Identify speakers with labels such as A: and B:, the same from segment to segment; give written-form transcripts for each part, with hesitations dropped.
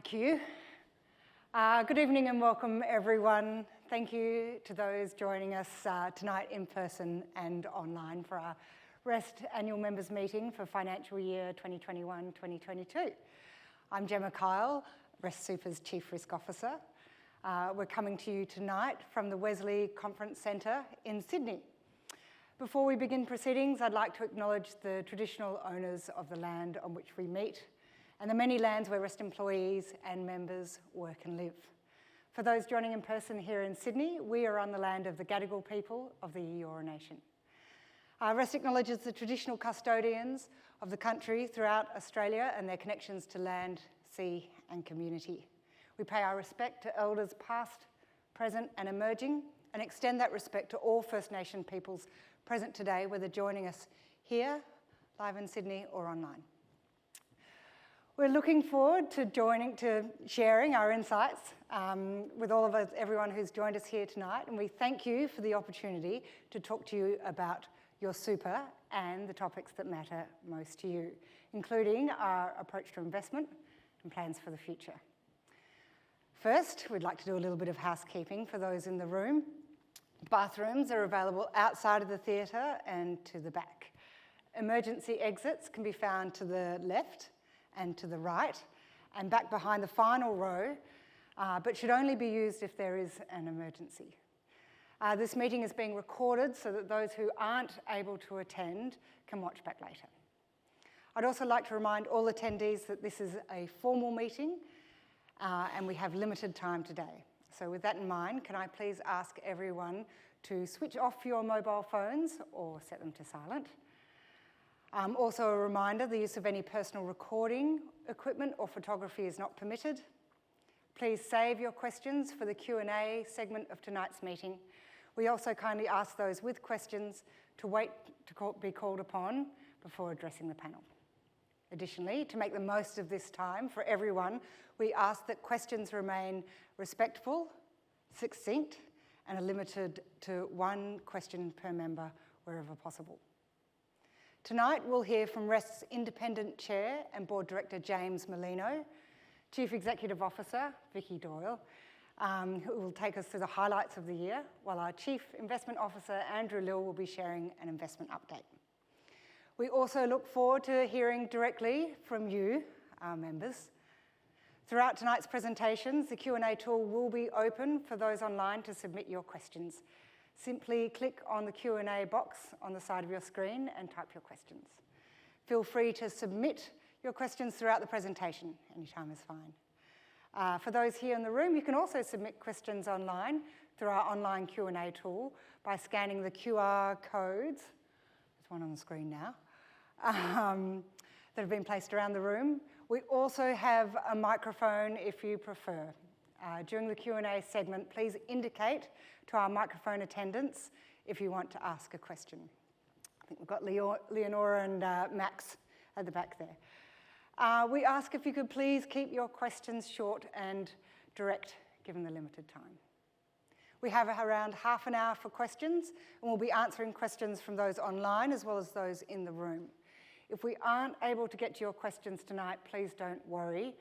A: Thank you. Good evening and welcome everyone. Thank you to those joining us tonight in person and online for our REST annual members meeting for financial year 2021-2022. I'm Gemma Kyle, REST Super's Chief Risk Officer. We're coming to you tonight from the Wesley Conference Centre in Sydney. Before we begin proceedings, I'd like to acknowledge the traditional owners of the land on which we meet and the many lands where REST employees and members work and live. For those joining in person here in Sydney, we are on the land of the Gadigal people of the Eora Nation. REST acknowledges the traditional custodians of the country throughout Australia and their connections to land, sea and community. We pay our respect to elders past, present and emerging, and extend that respect to all First Nation peoples present today, whether joining us here, live in Sydney or online. We're looking forward to sharing our insights with all of us, everyone who's joined us here tonight, and we thank you for the opportunity to talk to you about your super and the topics that matter most to you, including our approach to investment and plans for the future. First, we'd like to do a little bit of housekeeping for those in the room. Bathrooms are available outside of the theatre and to the back. Emergency exits can be found to the left and to the right, and back behind the final row, but should only be used if there is an emergency. This meeting is being recorded so that those who aren't able to attend can watch back later. I'd also like to remind all attendees that this is a formal meeting and we have limited time today. So with that in mind, can I please ask everyone to switch off your mobile phones or set them to silent? Also a reminder, the use of any personal recording equipment or photography is not permitted. Please save your questions for the Q&A segment of tonight's meeting. We also kindly ask those with questions to wait to be called upon before addressing the panel. Additionally, to make the most of this time for everyone, we ask that questions remain respectful, succinct, and are limited to one question per member wherever possible. Tonight, we'll hear from REST's Independent Chair and Board Director, James Merlino, Chief Executive Officer, Vicky Doyle, who will take us through the highlights of the year, while our Chief Investment Officer, Andrew Lill, will be sharing an investment update. We also look forward to hearing directly from you, our members. Throughout tonight's presentations, the Q&A tool will be open for those online to submit your questions. Simply click on the Q&A box on the side of your screen and type your questions. Feel free to submit your questions throughout the presentation. Any time is fine. For those here in the room, you can also submit questions online through our online Q&A tool by scanning the QR codes. There's one on the screen now. That have been placed around the room. We also have a microphone if you prefer. During the Q&A segment, please indicate to our microphone attendants if you want to ask a question. I think we've got Leonora and Max at the back there. We ask if you could please keep your questions short and direct, given the limited time. We have around half an hour for questions, and we'll be answering questions from those online as well as those in the room. If we aren't able to get to your questions tonight, please don't worry.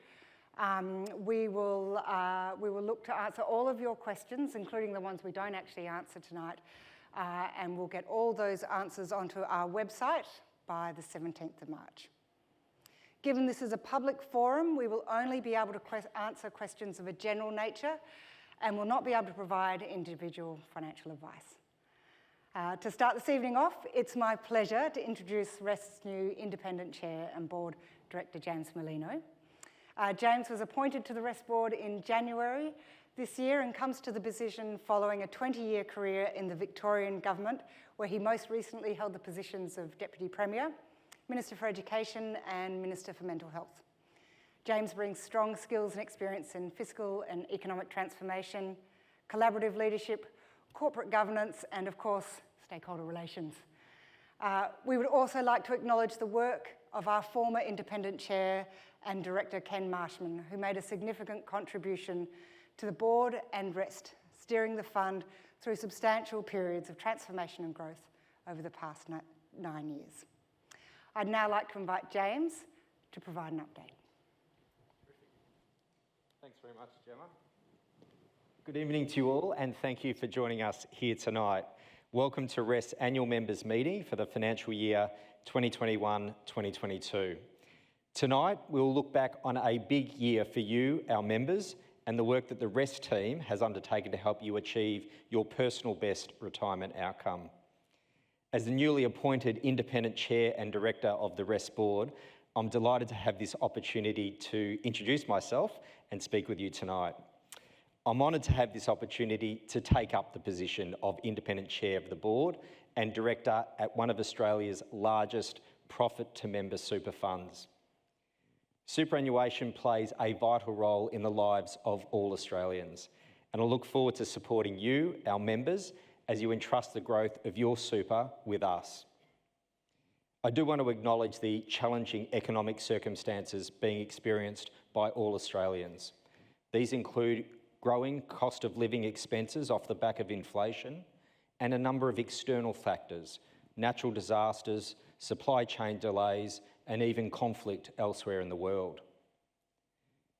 A: We will look to answer all of your questions, including the ones we don't actually answer tonight, and we'll get all those answers onto our website by the 17th of March. Given this is a public forum, we will only be able to answer questions of a general nature and will not be able to provide individual financial advice. To start this evening off, it's my pleasure to introduce REST's new Independent Chair and Board Director, James Merlino. James was appointed to the REST board in January this year and comes to the position following a 20-year career in the Victorian government, where he most recently held the positions of Deputy Premier, Minister for Education and Minister for Mental Health. James brings strong skills and experience in fiscal and economic transformation, collaborative leadership, corporate governance, and of course, stakeholder relations. We would also like to acknowledge the work of our former Independent Chair and Director, Ken Marshman, who made a significant contribution to the board and REST, steering the fund through substantial periods of transformation and growth over the past 9 years. I'd now like to invite James to provide an update.
B: Thanks very much, Gemma. Good evening to you all, and thank you for joining us here tonight. Welcome to REST's annual members meeting for the financial year 2021-2022. Tonight, we'll look back on a big year for you, our members, and the work that the REST team has undertaken to help you achieve your personal best retirement outcome. As the newly appointed independent chair and director of the REST board, I'm delighted to have this opportunity to introduce myself and speak with you tonight. I'm honoured to have this opportunity to take up the position of independent chair of the board and director at one of Australia's largest profit-to-member super funds. Superannuation plays a vital role in the lives of all Australians, and I look forward to supporting you, our members, as you entrust the growth of your super with us. I do want to acknowledge the challenging economic circumstances being experienced by all Australians. These include growing cost of living expenses off the back of inflation and a number of external factors, natural disasters, supply chain delays, and even conflict elsewhere in the world.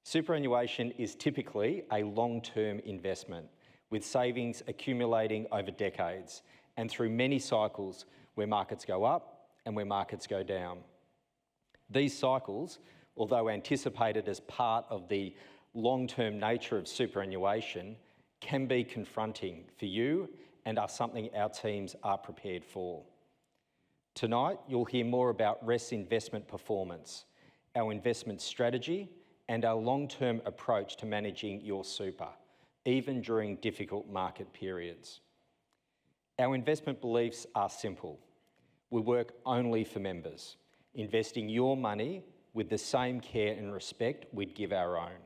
B: Superannuation is typically a long-term investment, with savings accumulating over decades and through many cycles where markets go up and where markets go down. These cycles, although anticipated as part of the long-term nature of superannuation, can be confronting for you and are something our teams are prepared for. Tonight, you'll hear more about REST's investment performance, our investment strategy, and our long-term approach to managing your super, even during difficult market periods. Our investment beliefs are simple. We work only for members, investing your money with the same care and respect we'd give our own.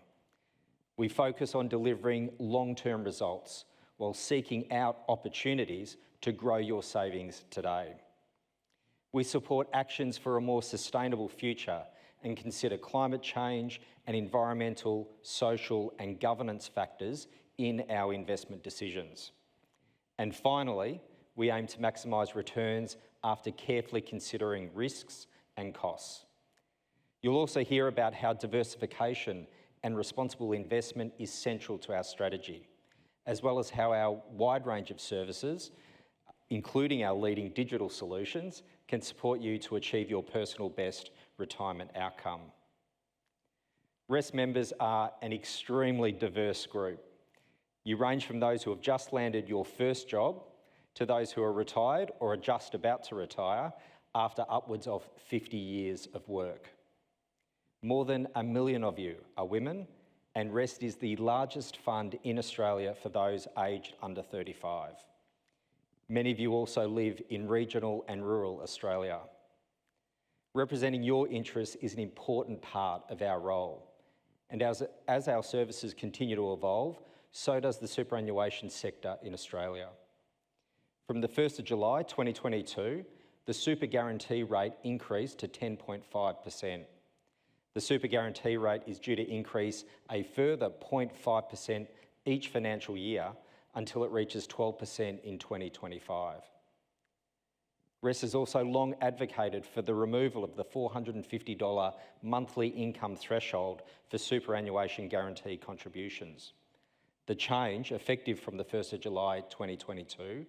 B: We focus on delivering long-term results while seeking out opportunities to grow your savings today. We support actions for a more sustainable future and consider climate change and environmental, social and governance factors in our investment decisions. And finally, we aim to maximise returns after carefully considering risks and costs. You'll also hear about how diversification and responsible investment is central to our strategy, as well as how our wide range of services, including our leading digital solutions, can support you to achieve your personal best retirement outcome. REST members are an extremely diverse group. You range from those who have just landed your first job to those who are retired or are just about to retire after upwards of 50 years of work. More than 1 million of you are women, and REST is the largest fund in Australia for those aged under 35. Many of you also live in regional and rural Australia. Representing your interests is an important part of our role. And as our services continue to evolve, so does the superannuation sector in Australia. From the 1st of July 2022, the super guarantee rate increased to 10.5%. The super guarantee rate is due to increase a further 0.5% each financial year until it reaches 12% in 2025. REST has also long advocated for the removal of the $450 monthly income threshold for superannuation guarantee contributions. The change, effective from the 1st of July 2022,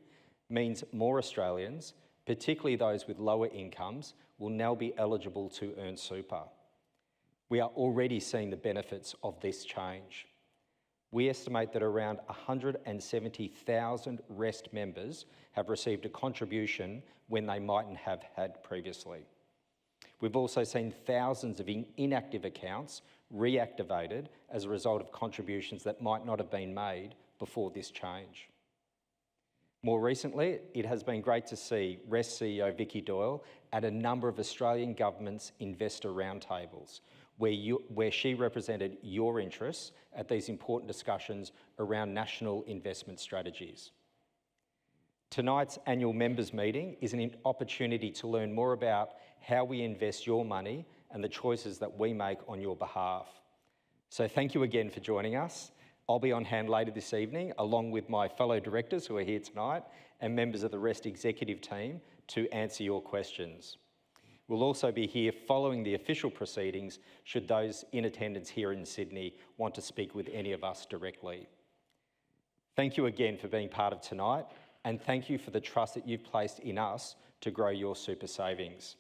B: means more Australians, particularly those with lower incomes, will now be eligible to earn super. We are already seeing the benefits of this change. We estimate that around 170,000 REST members have received a contribution when they mightn't have had previously. We've also seen thousands of inactive accounts reactivated as a result of contributions that might not have been made before this change. More recently, it has been great to see REST CEO Vicki Doyle at a number of Australian government's investor roundtables, where she represented your interests at these important discussions around national investment strategies. Tonight's annual members meeting is an opportunity to learn more about how we invest your money and the choices that we make on your behalf. So thank you again for joining us. I'll be on hand later this evening, along with my fellow directors who are here tonight and members of the REST executive team to answer your questions. We'll also be here following the official proceedings should those in attendance here in Sydney want to speak with any of us directly. Thank you again for being part of tonight, and thank you for the trust that you've placed in us to grow your super savings.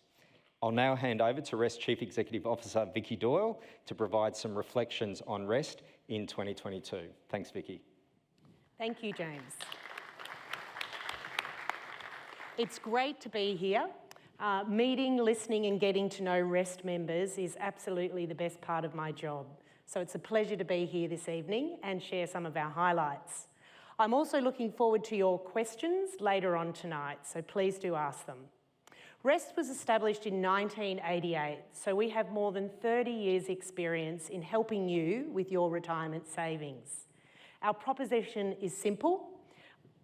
B: I'll now hand over to REST Chief Executive Officer Vicki Doyle to provide some reflections on REST in 2022. Thanks, Vicki.
C: Thank you, James. It's great to be here. Meeting, listening and getting to know REST members is absolutely the best part of my job. So it's a pleasure to be here this evening and share some of our highlights. I'm also looking forward to your questions later on tonight, so please do ask them. REST was established in 1988, so we have more than 30 years' experience in helping you with your retirement savings. Our proposition is simple: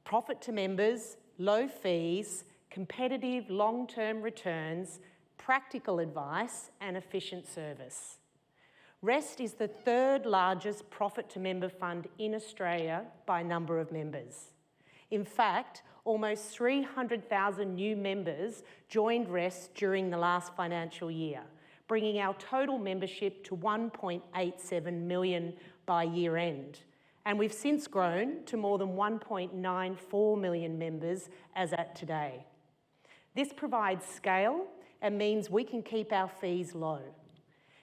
C: profit to members, low fees, competitive long-term returns, practical advice and efficient service. REST is the third largest profit-to-member fund in Australia by number of members. In fact, almost 300,000 new members joined REST during the last financial year, bringing our total membership to 1.87 million by year end. And we've since grown to more than 1.94 million members as at today. This provides scale and means we can keep our fees low.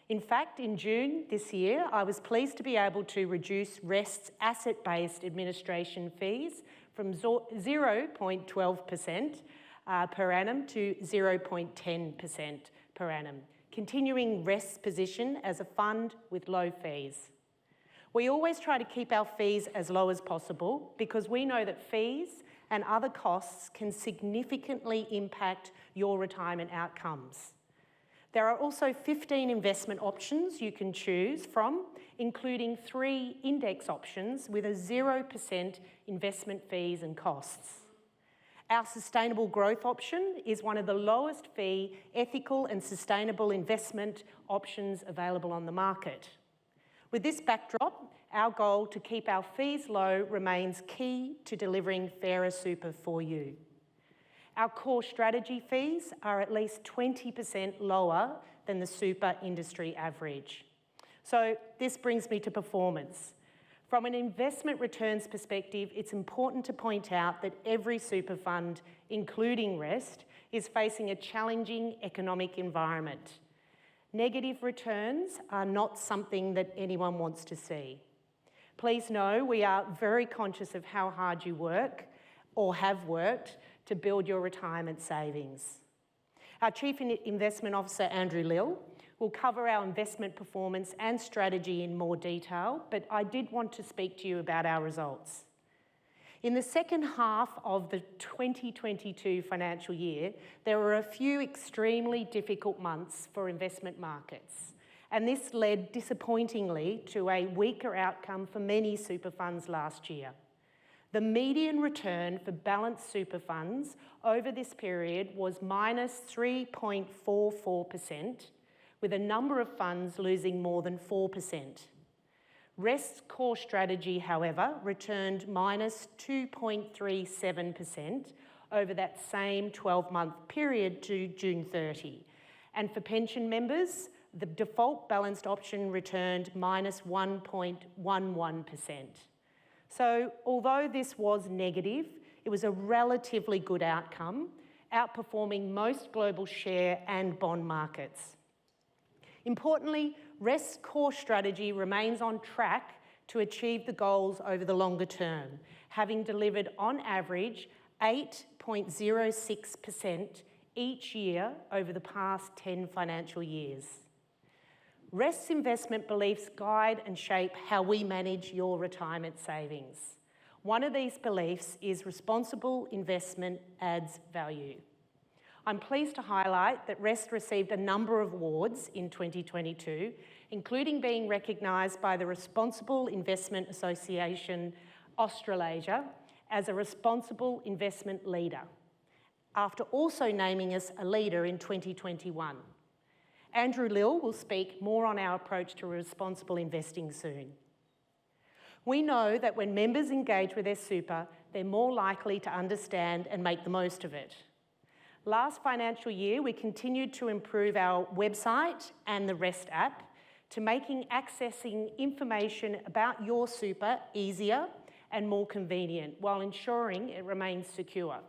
C: In fact, in June this year, I was pleased to be able to reduce REST's asset-based administration fees from 0.12% per annum to 0.10% per annum, continuing REST's position as a fund with low fees. We always try to keep our fees as low as possible because we know that fees and other costs can significantly impact your retirement outcomes. There are also 15 investment options you can choose from, including 3 index options with a 0% investment fees and costs. Our sustainable growth option is one of the lowest fee, ethical and sustainable investment options available on the market. With this backdrop, our goal to keep our fees low remains key to delivering fairer super for you. Our core strategy fees are at least 20% lower than the super industry average. So this brings me to performance. From an investment returns perspective, it's important to point out that every super fund, including REST, is facing a challenging economic environment. Negative returns are not something that anyone wants to see. Please know we are very conscious of how hard you work or have worked to build your retirement savings. Our Chief Investment Officer, Andrew Lill, will cover our investment performance and strategy in more detail, but I did want to speak to you about our results. In the second half of the 2022 financial year, there were a few extremely difficult months for investment markets, and this led disappointingly to a weaker outcome for many super funds last year. The median return for balanced super funds over this period was minus 3.44%, with a number of funds losing more than 4%. REST's core strategy, however, returned minus 2.37% over that same 12-month period to June 30. And for pension members, the default balanced option returned minus 1.11%. So although this was negative, it was a relatively good outcome, outperforming most global share and bond markets. Importantly, REST's core strategy remains on track to achieve the goals over the longer term, having delivered on average 8.06% each year over the past 10 financial years. REST's investment beliefs guide and shape how we manage your retirement savings. One of these beliefs is responsible investment adds value. I'm pleased to highlight that REST received a number of awards in 2022, including being recognised by the Responsible Investment Association Australasia as a responsible investment leader, after also naming us a leader in 2021. Andrew Lill will speak more on our approach to responsible investing soon. We know that when members engage with their super, they're more likely to understand and make the most of it. Last financial year, we continued to improve our website and the Rest app to making accessing information about your super easier and more convenient while ensuring it remains secure.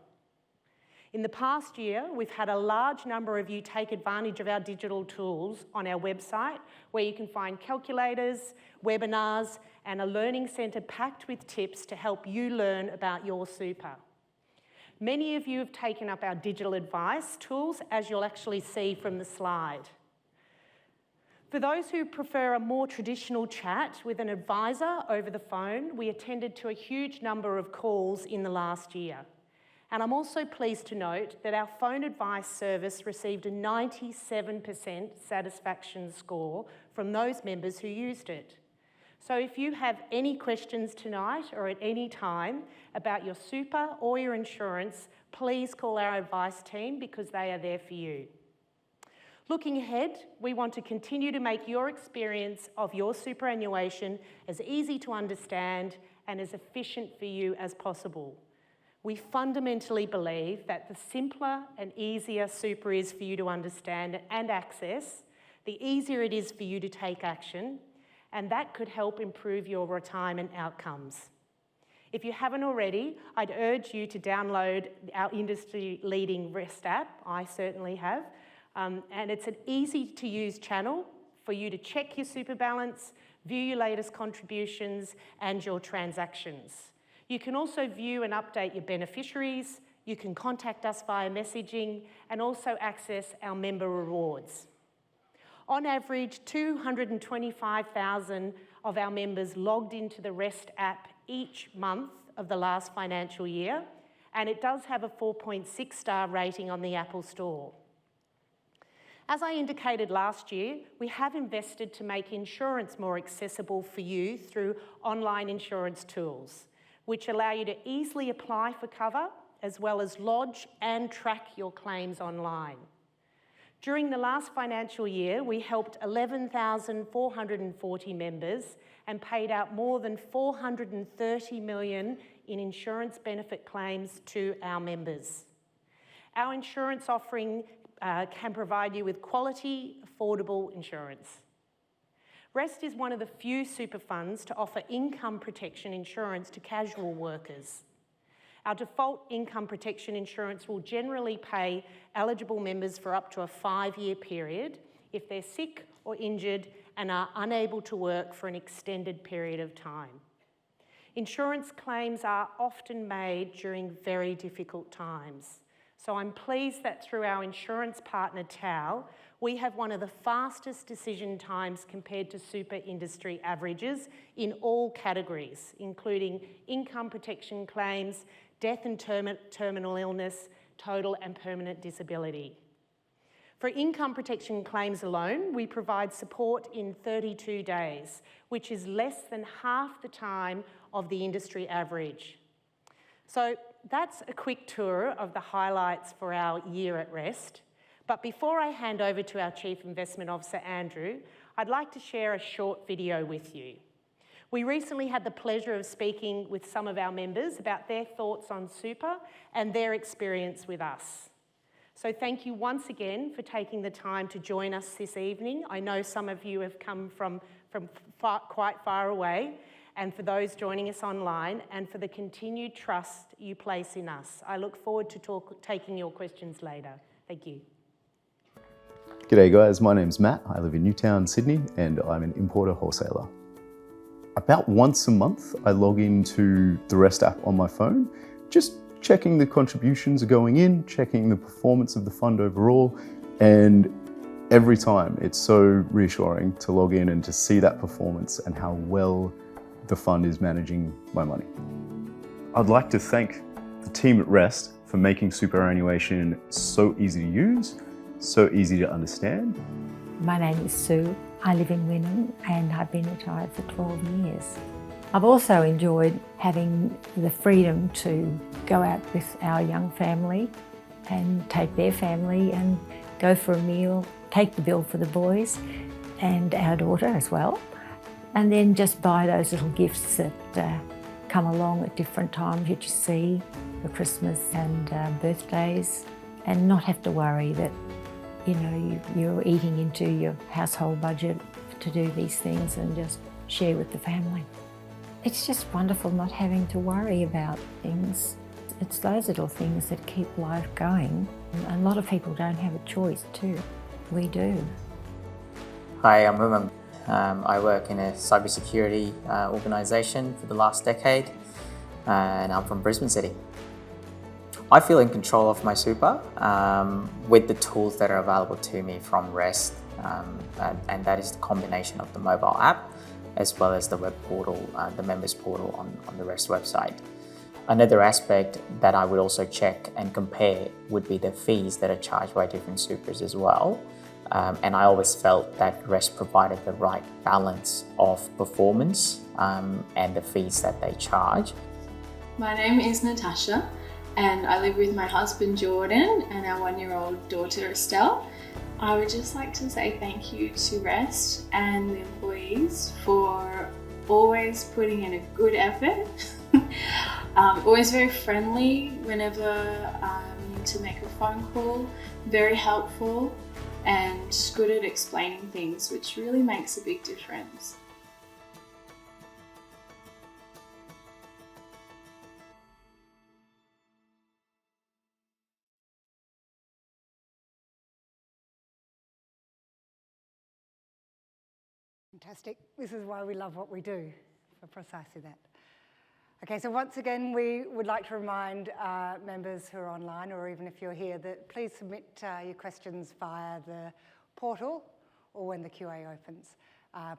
C: In the past year, we've had a large number of you take advantage of our digital tools on our website, where you can find calculators, webinars, and a learning centre packed with tips to help you learn about your super. Many of you have taken up our digital advice tools, as you'll actually see from the slide. For those who prefer a more traditional chat with an advisor over the phone, we attended to a huge number of calls in the last year. And I'm also pleased to note that our phone advice service received a 97% satisfaction score from those members who used it. So if you have any questions tonight or at any time about your super or your insurance, please call our advice team because they are there for you. Looking ahead, we want to continue to make your experience of your superannuation as easy to understand and as efficient for you as possible. We fundamentally believe that the simpler and easier super is for you to understand and access, the easier it is for you to take action, and that could help improve your retirement outcomes. If you haven't already, I'd urge you to download our industry-leading Rest app. I certainly have. And it's an easy-to-use channel for you to check your super balance, view your latest contributions, and your transactions. You can also view and update your beneficiaries, you can contact us via messaging, and also access our member rewards. On average, 225,000 of our members logged into the Rest app each month of the last financial year, and it does have a 4.6-star rating on the Apple Store. As I indicated last year, we have invested to make insurance more accessible for you through online insurance tools, which allow you to easily apply for cover, as well as lodge and track your claims online. During the last financial year, we helped 11,440 members and paid out more than $430 million in insurance benefit claims to our members. Our insurance offering can provide you with quality, affordable insurance. Rest is one of the few super funds to offer income protection insurance to casual workers. Our default income protection insurance will generally pay eligible members for up to a 5-year period if they're sick or injured and are unable to work for an extended period of time. Insurance claims are often made during very difficult times. So I'm pleased that through our insurance partner, TAL, we have one of the fastest decision times compared to super industry averages in all categories, including income protection claims, death and terminal illness, total and permanent disability. For income protection claims alone, we provide support in 32 days, which is less than half the time of the industry average. So that's a quick tour of the highlights for our year at Rest. But before I hand over to our Chief Investment Officer, Andrew, I'd like to share a short video with you. We recently had the pleasure of speaking with some of our members about their thoughts on super and their experience with us. So thank you once again for taking the time to join us this evening. I know some of you have come from quite far away, and for those joining us online, and for the continued trust you place in us. I look forward to taking your questions later. Thank you.
D: G'day guys, my name's Matt. I live in Newtown, Sydney, and I'm an importer wholesaler. About once a month, I log into the Rest app on my phone, just checking the contributions are going in, checking the performance of the fund overall, and every time it's so reassuring to log in and to see that performance and how well the fund is managing my money. I'd like to thank the team at Rest for making superannuation so easy to use, so easy to understand.
E: My name is Sue. I live in Wynnum and I've been retired for 12 years. I've also enjoyed having the freedom to go out with our young family and take their family and go for a meal, take the bill for the boys and our daughter as well, and then just buy those little gifts that come along at different times you just see for Christmas and birthdays. and not have to worry that, you know, you're eating into your household budget to do these things and just share with the family. It's just wonderful not having to worry about things. It's those little things that keep life going. And a lot of people don't have a choice too. We do.
F: Hi, I'm Umam. I work in a cybersecurity organisation for the last decade, and I'm from Brisbane City. I feel in control of my super with the tools that are available to me from Rest, and that is the combination of the mobile app as well as the web portal, the members portal on the Rest website. Another aspect that I would also check and compare would be the fees that are charged by different supers as well. And I always felt that Rest provided the right balance of performance and the fees that they charge.
G: My name is Natasha, and I live with my husband Jordan and our 1-year-old daughter Estelle. I would just like to say thank you to Rest and the employees for always putting in a good effort. Always very friendly whenever you need to make a phone call, very helpful and good at explaining things, which really makes a big difference.
A: Fantastic. This is why we love what we do, for precisely that. Okay, so once again, we would like to remind members who are online, or even if you're here, that please submit your questions via the portal or when the QA opens.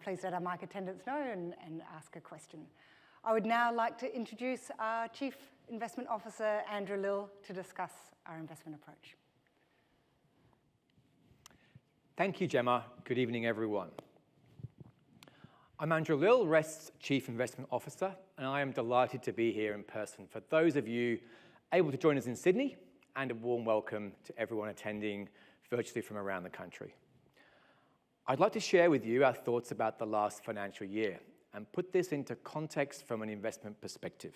A: Please let our mic attendants know and ask a question. I would now like to introduce our Chief Investment Officer, Andrew Lill, to discuss our investment approach.
H: Thank you, Gemma. Good evening, everyone. I'm Andrew Lill, Rest's Chief Investment Officer, and I am delighted to be here in person for those of you able to join us in Sydney, and a warm welcome to everyone attending virtually from around the country. I'd like to share with you our thoughts about the last financial year and put this into context from an investment perspective.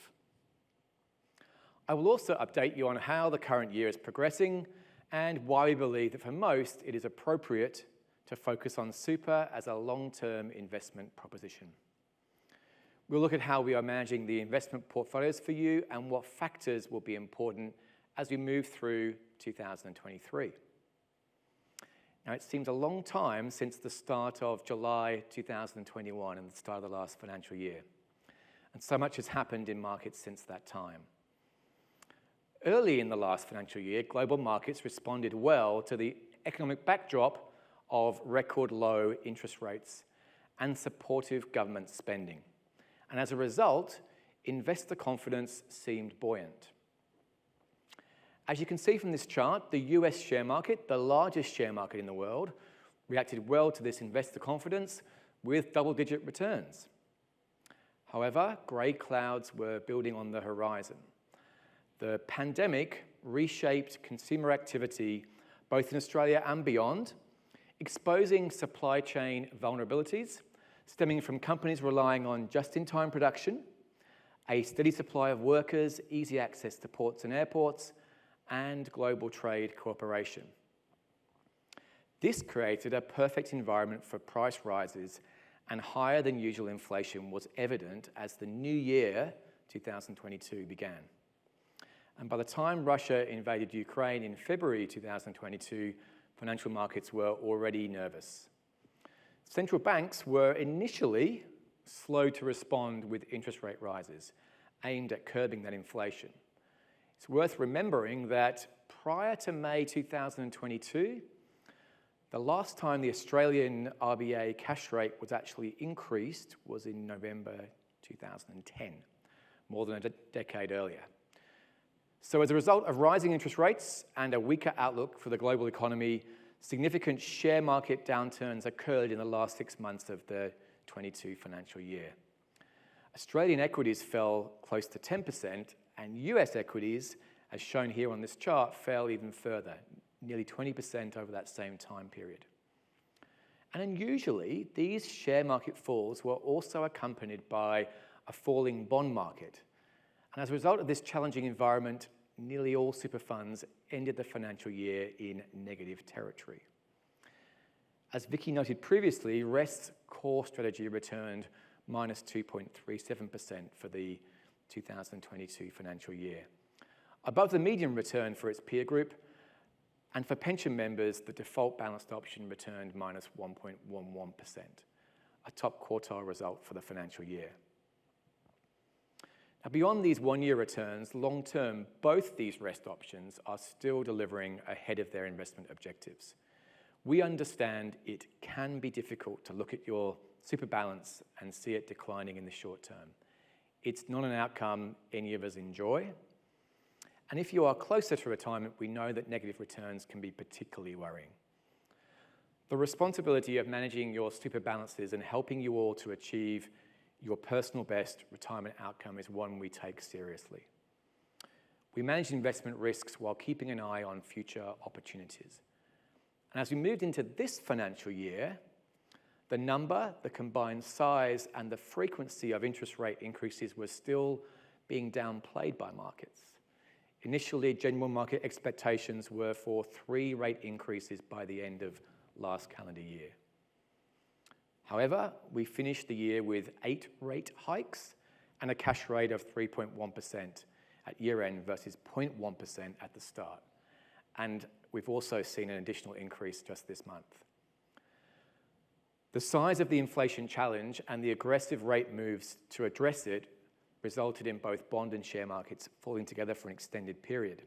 H: I will also update you on how the current year is progressing and why we believe that for most it is appropriate to focus on super as a long-term investment proposition. We'll look at how we are managing the investment portfolios for you and what factors will be important as we move through 2023. Now, it seems a long time since the start of July 2021 and the start of the last financial year, and so much has happened in markets since that time. Early in the last financial year, global markets responded well to the economic backdrop of record low interest rates and supportive government spending. And as a result, investor confidence seemed buoyant. As you can see from this chart, the US share market, the largest share market in the world, reacted well to this investor confidence with double-digit returns. However, grey clouds were building on the horizon. The pandemic reshaped consumer activity both in Australia and beyond, exposing supply chain vulnerabilities stemming from companies relying on just-in-time production, a steady supply of workers, easy access to ports and airports, and global trade cooperation. This created a perfect environment for price rises, and higher than usual inflation was evident as the new year, 2022, began. And by the time Russia invaded Ukraine in February 2022, financial markets were already nervous. Central banks were initially slow to respond with interest rate rises aimed at curbing that inflation. It's worth remembering that prior to May 2022, the last time the Australian RBA cash rate was actually increased was in November 2010, more than a decade earlier. So as a result of rising interest rates and a weaker outlook for the global economy, significant share market downturns occurred in the last 6 months of the 22 financial year. Australian equities fell close to 10%, and US equities, as shown here on this chart, fell even further, nearly 20% over that same time period. And unusually, these share market falls were also accompanied by a falling bond market. And as a result of this challenging environment, nearly all super funds ended the financial year in negative territory. As Vicky noted previously, REST's core strategy returned minus 2.37% for the 2022 financial year, above the median return for its peer group, and for pension members, the default balanced option returned minus 1.11%, a top quartile result for the financial year. Now, beyond these one-year returns, long-term, both these REST options are still delivering ahead of their investment objectives. We understand it can be difficult to look at your super balance and see it declining in the short term. It's not an outcome any of us enjoy. And if you are closer to retirement, we know that negative returns can be particularly worrying. The responsibility of managing your super balances and helping you all to achieve your personal best retirement outcome is one we take seriously. We manage investment risks while keeping an eye on future opportunities. And as we moved into this financial year, the number, the combined size, and the frequency of interest rate increases was still being downplayed by markets. Initially, general market expectations were for 3 rate increases by the end of last calendar year. However, we finished the year with 8 rate hikes and a cash rate of 3.1% at year-end versus 0.1% at the start. And we've also seen an additional increase just this month. The size of the inflation challenge and the aggressive rate moves to address it resulted in both bond and share markets falling together for an extended period.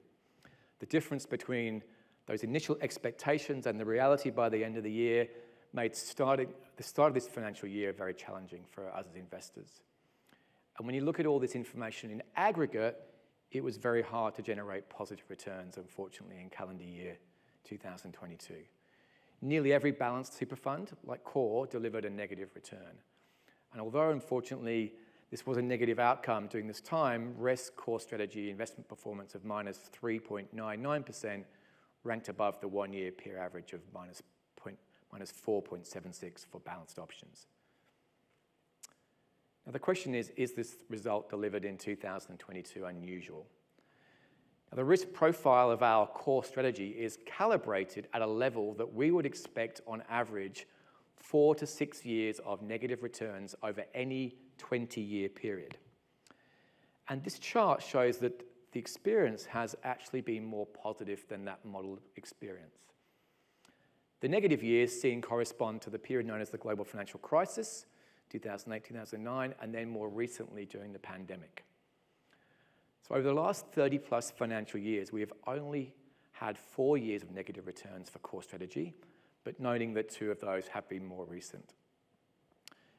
H: The difference between those initial expectations and the reality by the end of the year made the start of this financial year very challenging for us as investors. And when you look at all this information in aggregate, it was very hard to generate positive returns, unfortunately, in calendar year 2022. Nearly every balanced super fund, like Core, delivered a negative return. And although, unfortunately, this was a negative outcome during this time, REST Core Strategy investment performance of minus 3.99% ranked above the one-year peer average of minus 4.76 for balanced options. Now, the question is this result delivered in 2022 unusual? Now, the risk profile of our core strategy is calibrated at a level that we would expect on average 4 to 6 years of negative returns over any 20-year period. And this chart shows that the experience has actually been more positive than that model experience. The negative years seen correspond to the period known as the global financial crisis, 2008, 2009, and then more recently during the pandemic. So over the last 30 plus financial years, we have only had 4 years of negative returns for core strategy, but noting that 2 of those have been more recent.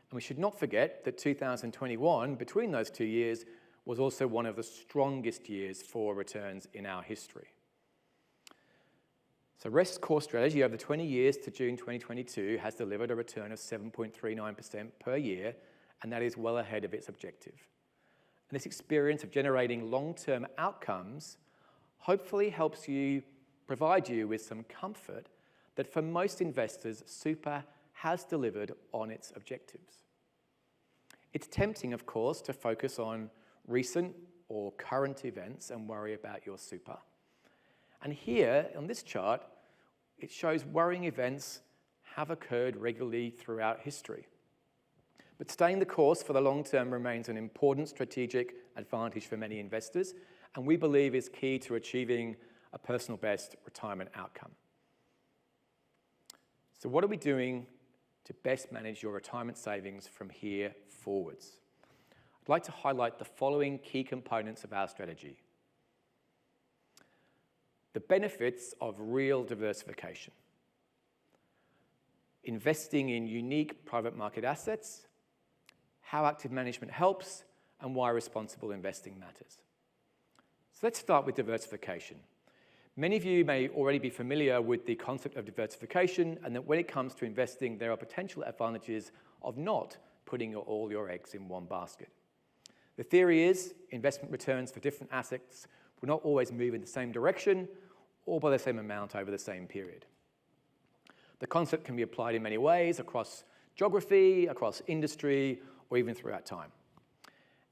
H: And we should not forget that 2021, between those 2 years, was also one of the strongest years for returns in our history. So REST Core Strategy over the 20 years to June 2022 has delivered a return of 7.39% per year, and that is well ahead of its objective. And this experience of generating long-term outcomes hopefully helps provide you with some comfort that for most investors, super has delivered on its objectives. It's tempting, of course, to focus on recent or current events and worry about your super. And here, on this chart, it shows worrying events have occurred regularly throughout history. But staying the course for the long term remains an important strategic advantage for many investors, and we believe is key to achieving a personal best retirement outcome. So what are we doing to best manage your retirement savings from here forwards? I'd like to highlight the following key components of our strategy. The benefits of real diversification. Investing in unique private market assets, how active management helps, and why responsible investing matters. So let's start with diversification. Many of you may already be familiar with the concept of diversification, and that when it comes to investing, there are potential advantages of not putting all your eggs in one basket. The theory is investment returns for different assets will not always move in the same direction or by the same amount over the same period. The concept can be applied in many ways across geography, across industry, or even throughout time.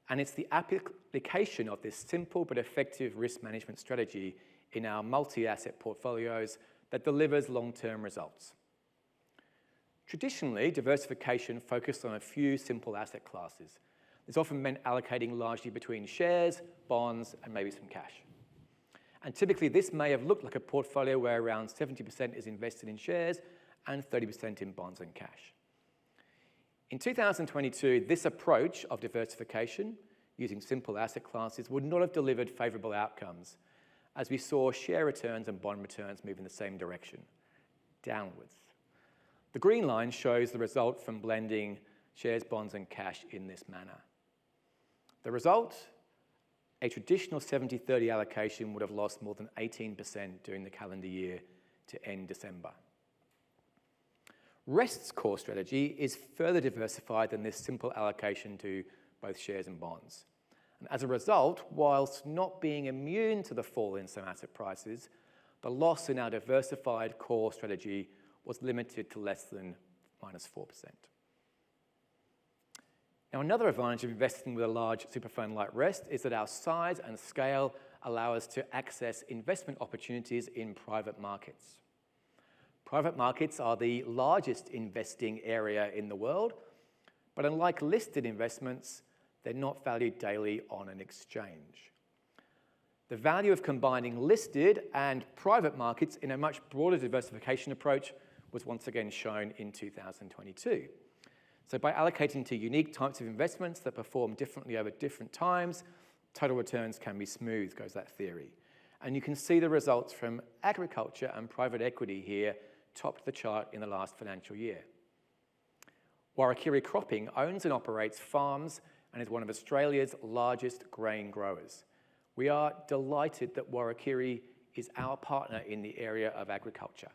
H: and it's the application of this simple but effective risk management strategy in our multi-asset portfolios that delivers long-term results. Traditionally, diversification focused on a few simple asset classes. This often meant allocating largely between shares, bonds, and maybe some cash. And typically, this may have looked like a portfolio where around 70% is invested in shares and 30% in bonds and cash. In 2022, this approach of diversification, using simple asset classes, would not have delivered favourable outcomes, as we saw share returns and bond returns move in the same direction, downwards. The green line shows the result from blending shares, bonds, and cash in this manner. The result? A traditional 70-30 allocation would have lost more than 18% during the calendar year to end December. REST's core strategy is further diversified than this simple allocation to both shares and bonds. And as a result, whilst not being immune to the fall in some asset prices, the loss in our diversified core strategy was limited to less than -4%. Now, another advantage of investing with a large super fund like REST is that our size and scale allow us to access investment opportunities in private markets. Private markets are the largest investing area in the world, but unlike listed investments, they're not valued daily on an exchange. The value of combining listed and private markets in a much broader diversification approach was once again shown in 2022. So by allocating to unique types of investments that perform differently over different times, total returns can be smooth, goes that theory. And you can see the results from agriculture and private equity here, topped the chart in the last financial year. Warakiri Cropping owns and operates farms and is one of Australia's largest grain growers. We are delighted that Warakiri is our partner in the area of agriculture.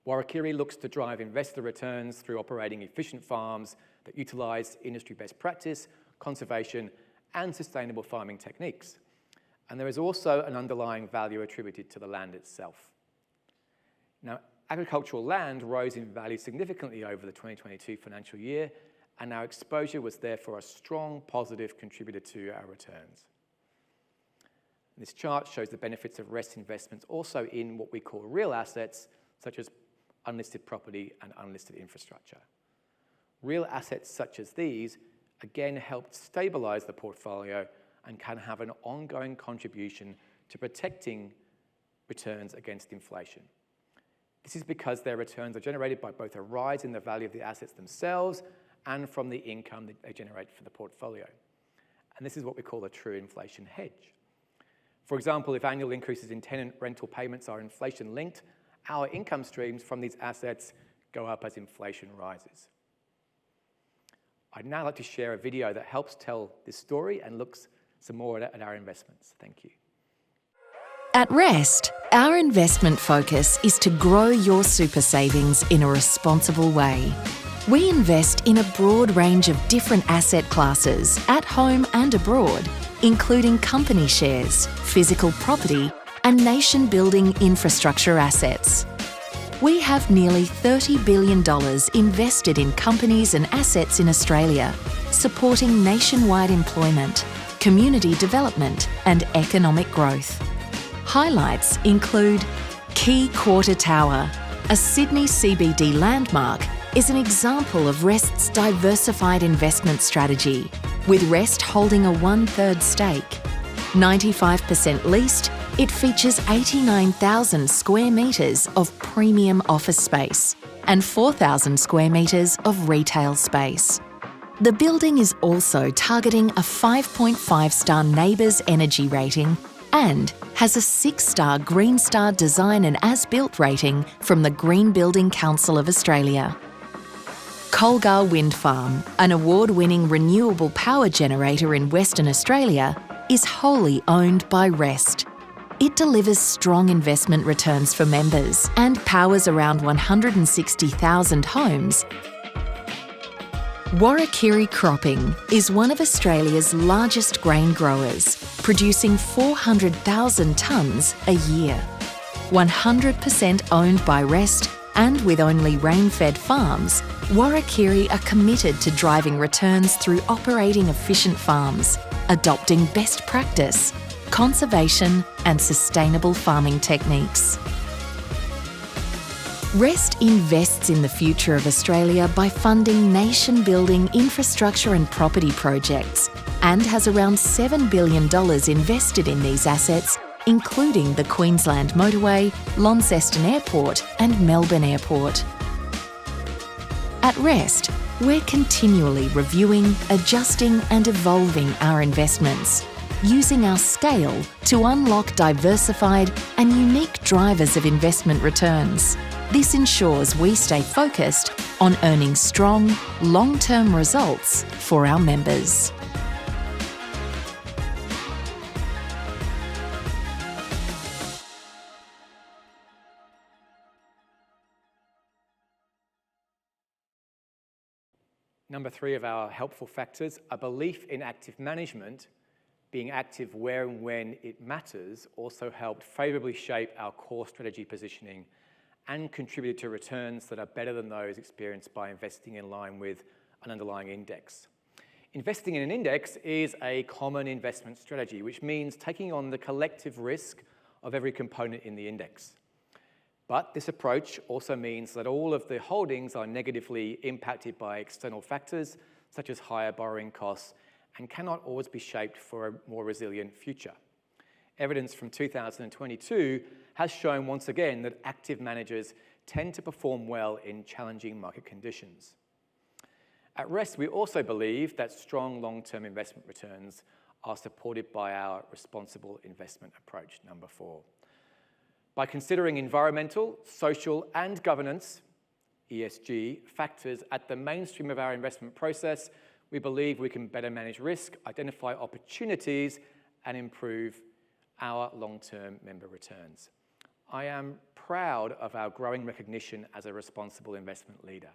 H: Warakiri looks to drive investor returns through operating efficient farms that utilise industry best practice, conservation, and sustainable farming techniques. And there is also an underlying value attributed to the land itself. Now, agricultural land rose in value significantly over the 2022 financial year, and our exposure was therefore a strong positive contributor to our returns. This chart shows the benefits of REST investments also in what we call real assets, such as unlisted property and unlisted infrastructure. Real assets such as these, again, helped stabilise the portfolio and can have an ongoing contribution to protecting returns against inflation. This is because their returns are generated by both a rise in the value of the assets themselves and from the income that they generate for the portfolio. And this is what we call a true inflation hedge. For example, if annual increases in tenant rental payments are inflation-linked, our income streams from these assets go up as inflation rises. I'd now like to share a video that helps tell this story and looks some more at our investments. Thank you.
I: At REST, our investment focus is to grow your super savings in a responsible way. We invest in a broad range of different asset classes at home and abroad, including company shares, physical property, and nation-building infrastructure assets. We have nearly $30 billion invested in companies and assets in Australia, supporting nationwide employment, community development, and economic growth. Highlights include Quay Quarter Tower, a Sydney CBD landmark, is an example of REST's diversified investment strategy, with REST holding a 1/3 stake. 95% leased, it features 89,000 square metres of premium office space and 4,000 square metres of retail space. The building is also targeting a 5.5-star NABERS energy rating and has a 6-star Green Star Design and As-Built rating from the Green Building Council of Australia. Colgar Wind Farm, an award-winning renewable power generator in Western Australia, is wholly owned by REST. It delivers strong investment returns for members and powers around 160,000 homes. Warakiri Cropping is one of Australia's largest grain growers, producing 400,000 tonnes a year. 100% owned by REST, And with only rain-fed farms, Warrakirri are committed to driving returns through operating efficient farms, adopting best practice, conservation and sustainable farming techniques. REST invests in the future of Australia by funding nation-building infrastructure and property projects and has around $7 billion invested in these assets, including the Queensland Motorway, Launceston Airport and Melbourne Airport. At REST, we're continually reviewing, adjusting and evolving our investments, using our scale to unlock diversified and unique drivers of investment returns. This ensures we stay focused on earning strong, long-term results for our members.
H: Number 3 of our helpful factors, a belief in active management, being active where and when it matters, also helped favourably shape our core strategy positioning and contributed to returns that are better than those experienced by investing in line with an underlying index. Investing in an index is a common investment strategy, which means taking on the collective risk of every component in the index. But this approach also means that all of the holdings are negatively impacted by external factors, such as higher borrowing costs, and cannot always be shaped for a more resilient future. Evidence from 2022 has shown once again that active managers tend to perform well in challenging market conditions. At REST, we also believe that strong long-term investment returns are supported by our responsible investment approach, number 4. By considering environmental, social and governance, ESG, factors at the mainstream of our investment process, we believe we can better manage risk, identify opportunities and improve our long-term member returns. I am proud of our growing recognition as a responsible investment leader.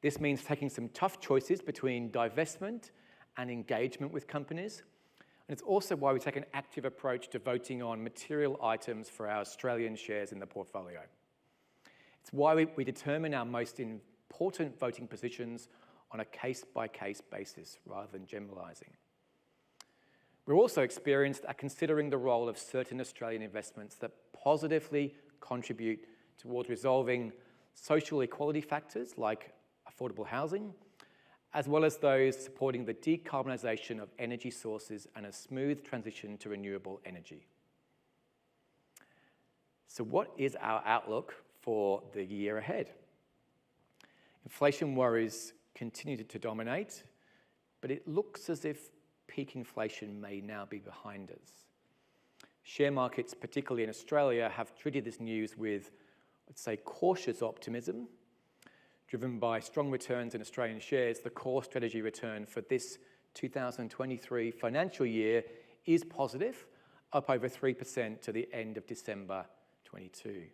H: This means taking some tough choices between divestment and engagement with companies. And it's also why we take an active approach to voting on material items for our Australian shares in the portfolio. It's why we determine our most important voting positions on a case-by-case basis rather than generalising. We're also experienced at considering the role of certain Australian investments that positively contribute towards resolving social equality factors like affordable housing, as well as those supporting the decarbonisation of energy sources and a smooth transition to renewable energy. So what is our outlook for the year ahead? Inflation worries continue to dominate, but it looks as if peak inflation may now be behind us. Share markets, particularly in Australia, have treated this news with, let's say, cautious optimism. Driven by strong returns in Australian shares, the core strategy return for this 2023 financial year is positive, up over 3% to the end of December 22,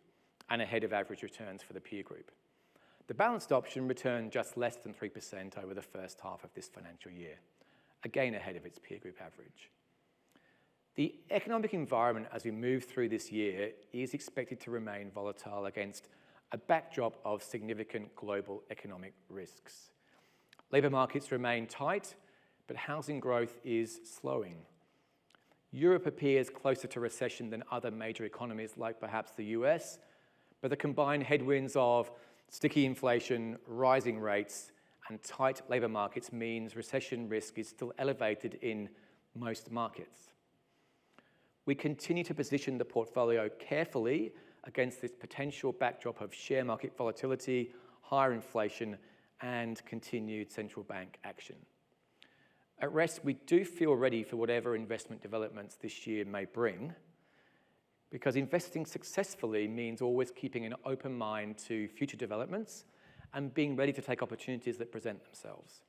H: and ahead of average returns for the peer group. The balanced option returned just less than 3% over the first half of this financial year, again ahead of its peer group average. The economic environment as we move through this year is expected to remain volatile against a backdrop of significant global economic risks. Labour markets remain tight, but housing growth is slowing. Europe appears closer to recession than other major economies like perhaps the US, but the combined headwinds of sticky inflation, rising rates, and tight labour markets means recession risk is still elevated in most markets. We continue to position the portfolio carefully against this potential backdrop of share market volatility, higher inflation, and continued central bank action. At REST, we do feel ready for whatever investment developments this year may bring, because investing successfully means always keeping an open mind to future developments and being ready to take opportunities that present themselves.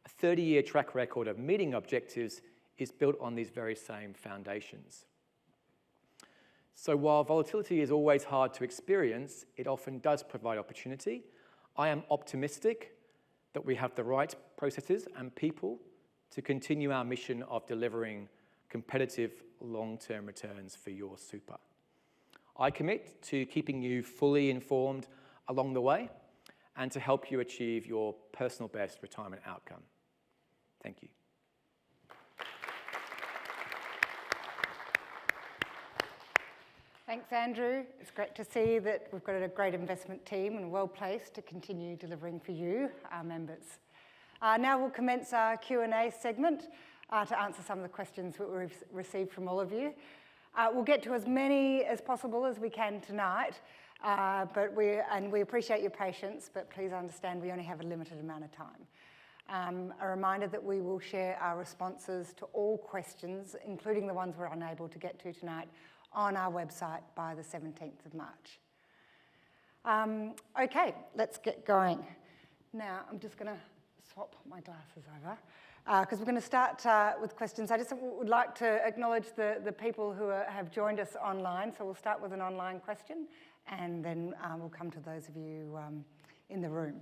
H: A 30-year track record of meeting objectives is built on these very same foundations. So while volatility is always hard to experience, it often does provide opportunity. I am optimistic that we have the right processes and people to continue our mission of delivering competitive long-term returns for your super. I commit to keeping you fully informed along the way and to help you achieve your personal best retirement outcome. Thank you.
A: Thanks, Andrew. It's great to see that we've got a great investment team and well placed to continue delivering for you, our members. Now we'll commence our Q&A segment to answer some of the questions that we've received from all of you. We'll get to as many as possible as we can tonight, but we appreciate your patience, but please understand we only have a limited amount of time. A reminder that we will share our responses to all questions, including the ones we're unable to get to tonight, on our website by the 17th of March. Okay, let's get going. Now, I'm just going to swap my glasses over because we're going to start with questions. I just would like to acknowledge the people who have joined us online. So we'll start with an online question and then we'll come to those of you in the room.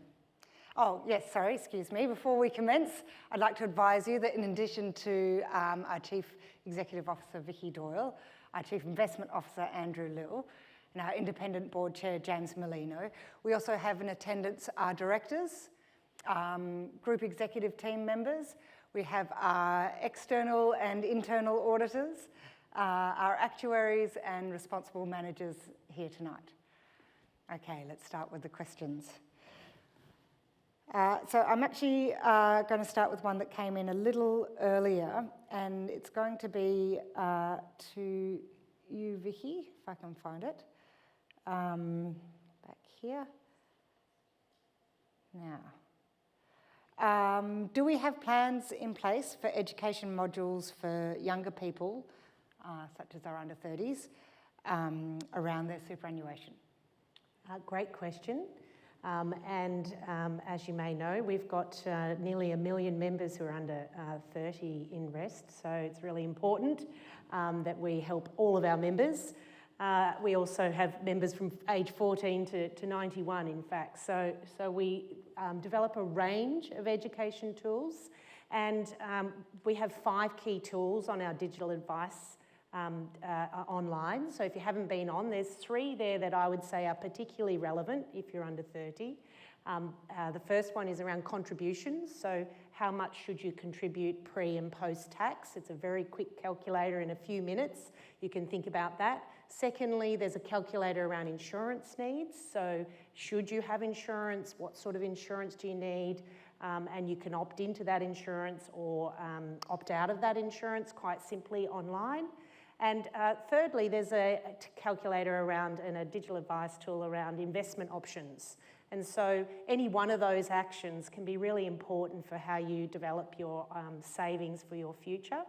A: Oh, yes, sorry, excuse me. Before we commence, I'd like to advise you that in addition to our Chief Executive Officer, Vicky Doyle, our Chief Investment Officer, Andrew Lill, and our Independent Board Chair, James Molino, we also have in attendance our directors, group executive team members, we have our external and internal auditors, our actuaries and responsible managers here tonight. Okay, let's start with the questions. So I'm actually going to start with one that came in a little earlier, and it's going to be to you, Vicky, if I can find it. Back here. Now, do we have plans in place for education modules for younger people, such as our under 30s, around their superannuation?
C: Great question. As you may know, we've got nearly 1 million members who are under 30 in REST, so it's really important that we help all of our members. We also have members from age 14 to 91, in fact. So we develop a range of education tools, and we have 5 key tools on our digital advice online. So if you haven't been on, there's 3 there that I would say are particularly relevant if you're under 30. The first one is around contributions. So how much should you contribute pre and post tax? It's a very quick calculator in a few minutes. You can think about that. Secondly, there's a calculator around insurance needs. So should you have insurance? What sort of insurance do you need? And you can opt into that insurance or opt out of that insurance quite simply online. And thirdly, there's a calculator around and a digital advice tool around investment options. And so any one of those actions can be really important for how you develop your savings for your future.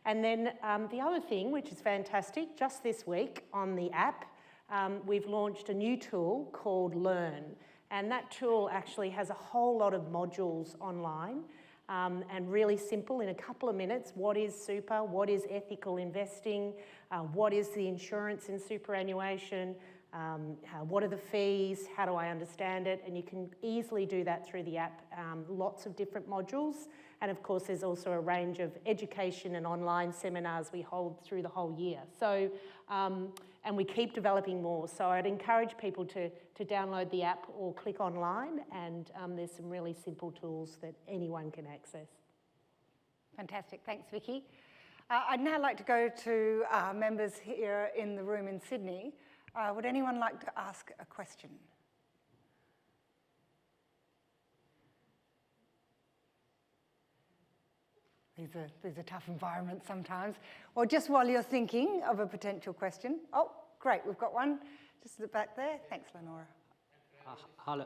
C: And then the other thing, which is fantastic, just this week on the app, we've launched a new tool called Learn. And that tool actually has a whole lot of modules online. And really simple, in a couple of minutes, what is super, what is ethical investing, what is the insurance in superannuation, what are the fees, how do I understand it, and you can easily do that through the app, lots of different modules. And of course, there's also a range of education and online seminars we hold through the whole year. So, and we keep developing more. So I'd encourage people to download the app or click online, and there's some really simple tools that anyone can access.
A: Fantastic, thanks Vicky. I'd now like to go to our members here in the room in Sydney. Would anyone like to ask a question? These are tough environments sometimes. Or just while you're thinking of a potential question. Oh, great, we've got one just at the back there. Thanks, Lenora.
J: Hello.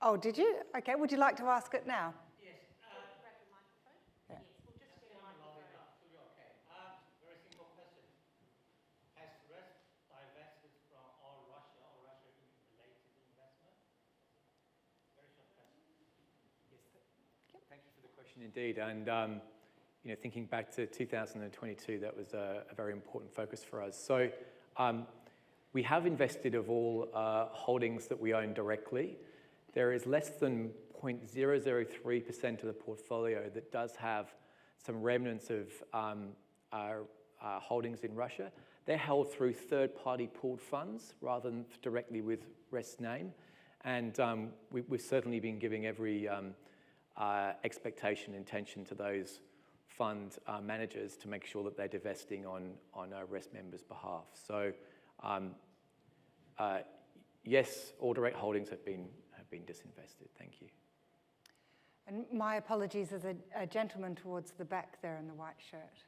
A: Oh, did you? Okay, would you like to ask it now?
J: Yes.
A: Yeah.
J: Yes, we'll just get a microphone. Okay. Very simple question. Has REST divested from all Russia or Russia-related investment? Very short question.
H: Yes, thank you for the question indeed. And you know, thinking back to 2022, that was a very important focus for us. So we have invested of all holdings that we own directly. There is less than 0.003% of the portfolio that does have some remnants of holdings in Russia. They're held through third-party pooled funds rather than directly with REST's name. And we've certainly been giving every expectation and intention to those fund managers to make sure that they're divesting on REST members' behalf. So yes, all direct holdings have been disinvested. Thank you.
A: And my apologies, there's a gentleman towards the back there in the white shirt.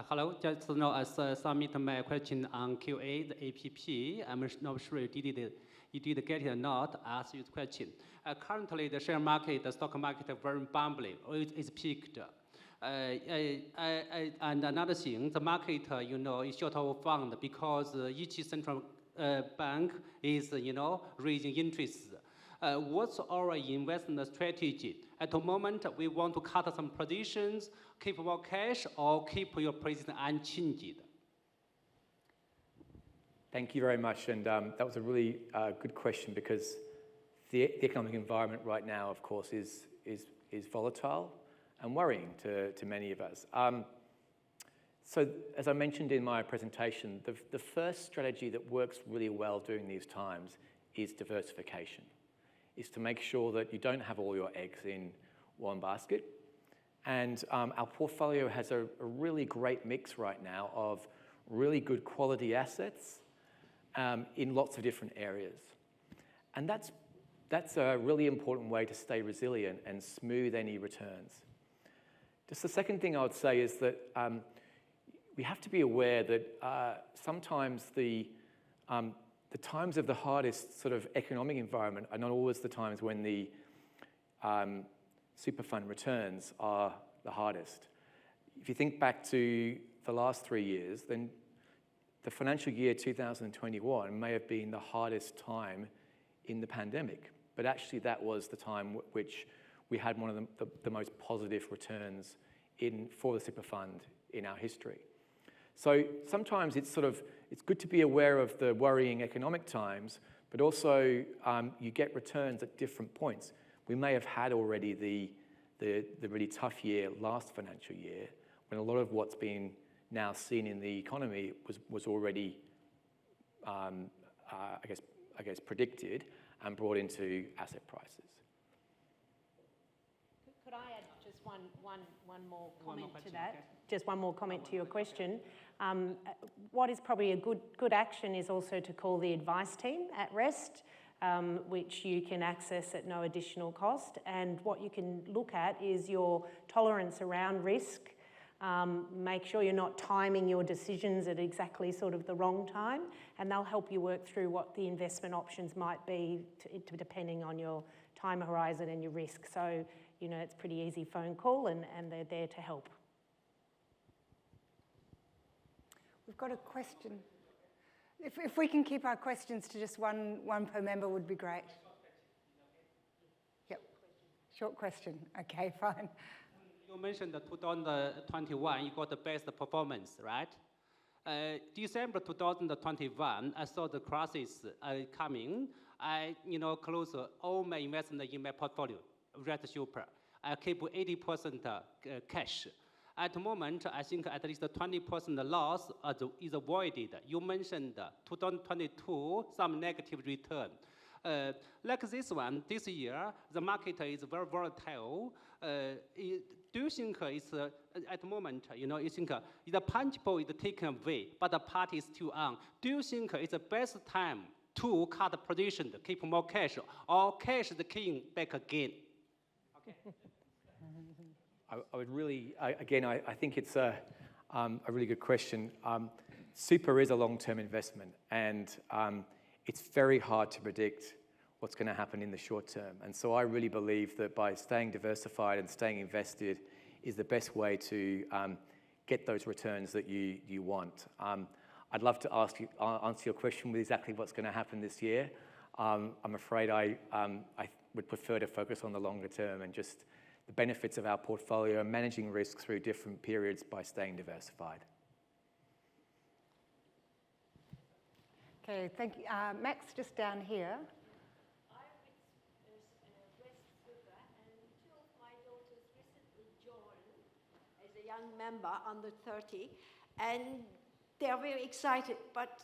K: Hello, just now I submit my question on QA, the APP. I'm not sure you did get it or not. Ask you the question. Currently, the share market, the stock market, is very bumbling. It's peaked. And another thing, the market, is short of fund because each central bank is, raising interest. What's our investment strategy? At the moment, we want to cut some positions, keep more cash, or keep your position unchanged?
H: Thank you very much. And that was a really good question because the economic environment right now, of course, is volatile and worrying to many of us. So as I mentioned in my presentation, the first strategy that works really well during these times is diversification. Is to make sure that you don't have all your eggs in one basket. And our portfolio has a really great mix right now of really good quality assets in lots of different areas. And that's a really important way to stay resilient and smooth any returns. Just the second thing I would say is that we have to be aware that sometimes the times of the hardest sort of economic environment are not always the times when the super fund returns are the hardest. If you think back to the last 3 years, then the financial year 2021 may have been the hardest time in the pandemic, but actually that was the time which we had one of the most positive returns for the super fund in our history. So sometimes it's good to be aware of the worrying economic times, but also you get returns at different points. We may have had already the really tough year last financial year, when a lot of what's been now seen in the economy was already, I guess, predicted and brought into asset prices.
C: Could I add just one more comment to that? Just one more comment to your question. What is probably a good action is also to call the advice team at REST, which you can access at no additional cost. And what you can look at is your tolerance around risk. Make sure you're not timing your decisions at exactly sort of the wrong time, and they'll help you work through what the investment options might be depending on your time horizon and your risk. So, it's a pretty easy phone call and they're there to help.
A: We've got a question. If we can keep our questions to just one per member would be great. Yep, short question. Okay, fine.
K: You mentioned that 2021, you got the best performance, right? December 2021, I saw the crisis coming. I, close all my investment in my portfolio, REST Super. I keep 80% cash. At the moment, I think at least 20% loss is avoided. You mentioned 2022, some negative return. Like this one, this year, the market is very volatile. Do you think it's, at the moment, you think the punchbowl is taken away, but the party is still on? Do you think it's the best time to cut the position, to keep more cash, or cash the king back again? Okay.
H: I would really, again, I think it's a really good question. Super is a long-term investment, and it's very hard to predict what's going to happen in the short term. And so I really believe that by staying diversified and staying invested is the best way to get those returns that you want. I'd love to answer your question with exactly what's going to happen this year. I'm afraid I would prefer to focus on the longer term and just the benefits of our portfolio and managing risk through different periods by staying diversified.
A: Okay, thank you. Max, just down here.
E: I with REST Super, and two of my daughters
L: young member under 30, and they are very excited. But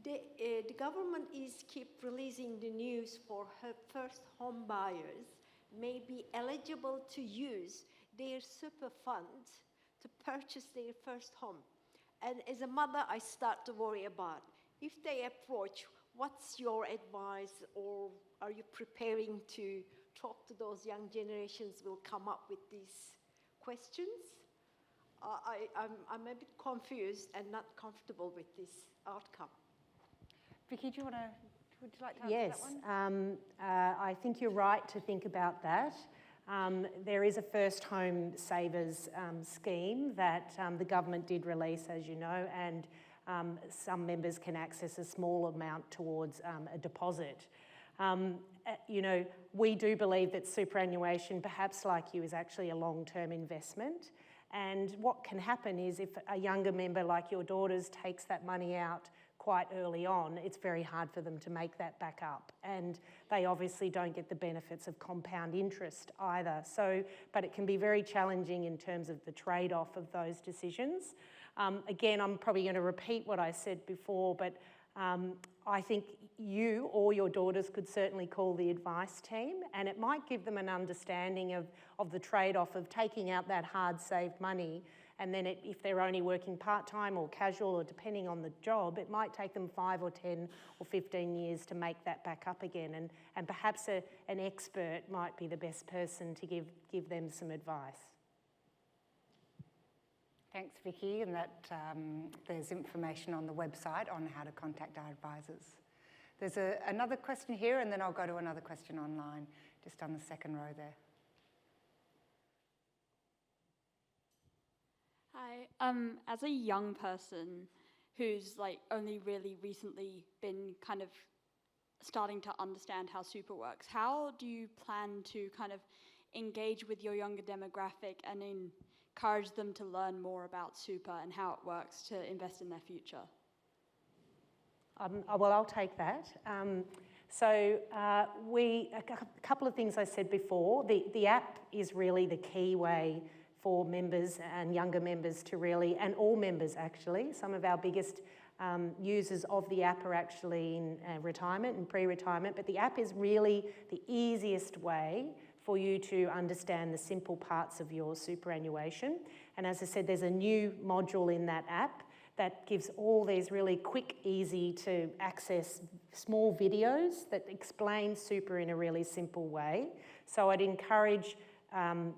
L: the government is keep releasing the news for her first home buyers may be eligible to use their super funds to purchase their first home. And as a mother, I start to worry about if they approach, what's your advice, or are you preparing to talk to those young generations who will come up with these questions? I'm a bit confused and not comfortable with this outcome.
A: Vicky, would you like to answer that one?
C: I think you're right to think about that. There is a first home savers scheme that the government did release, as you know, and some members can access a small amount towards a deposit. You know, we do believe that superannuation, perhaps like you, is actually a long-term investment. And what can happen is if a younger member like your daughters takes that money out quite early on, it's very hard for them to make that back up. And they obviously don't get the benefits of compound interest either. So, but it can be very challenging in terms of the trade-off of those decisions. Again, I'm probably going to repeat what I said before, but I think you or your daughters could certainly call the advice team, and it might give them an understanding of the trade-off of taking out that hard-saved money, and then if they're only working part-time or casual or depending on the job, it might take them 5 or 10 or 15 years to make that back up again, and perhaps an expert might be the best person to give them some advice.
A: Thanks, Vicky, and that there's information on the website on how to contact our advisors. There's another question here, and then I'll go to another question online, just on the second row there.
M: Hi, as a young person who's like only really recently been kind of starting to understand how super works, how do you plan to kind of engage with your younger demographic and encourage them to learn more about super and how it works to invest in their future?
C: Well, I'll take that. A couple of things I said before. The app is really the key way for members and younger members to really, and all members actually, some of our biggest users of the app are actually in retirement and pre-retirement, but the app is really the easiest way for you to understand the simple parts of your superannuation. And as I said, there's a new module in that app that gives all these really quick, easy to access small videos that explain super in a really simple way. So I'd encourage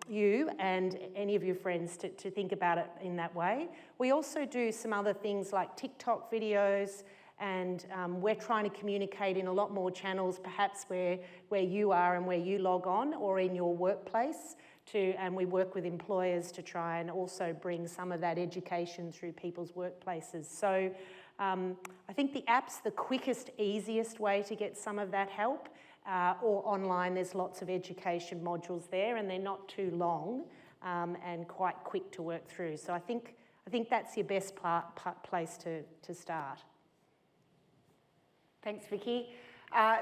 C: you and any of your friends to think about it in that way. We also do some other things like TikTok videos, and we're trying to communicate in a lot more channels, perhaps where you are and where you log on, or in your workplace, and we work with employers to try and also bring some of that education through people's workplaces. So I think the app's the quickest, easiest way to get some of that help, or online. There's lots of education modules there, and they're not too long and quite quick to work through. So I think that's your best place to start.
A: Thanks, Vicky.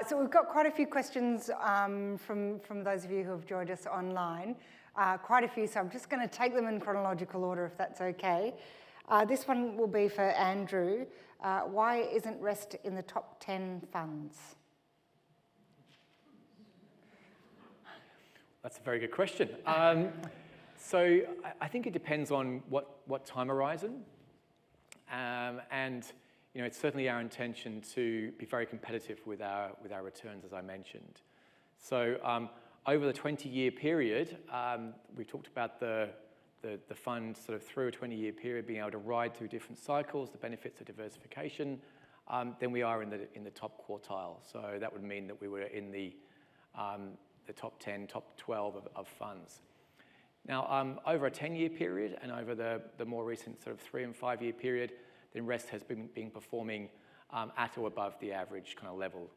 A: So we've got quite a few questions from those of you who have joined us online. Quite a few, so I'm just going to take them in chronological order if that's okay. This one will be for Andrew. Why isn't REST in the top 10 funds?
H: That's a very good question. So I think it depends on what time horizon, and you know, it's certainly our intention to be very competitive with our returns, as I mentioned. So over the 20-year period, we talked about the fund sort of through a 20-year period being able to ride through different cycles, the benefits of diversification. Then we are in the top quartile. So that would mean that we were in the top 10, top 12 of funds. Now, over a 10-year period and over the more recent sort of 3 and 5 year period, then REST has been performing at or above the average kind of level.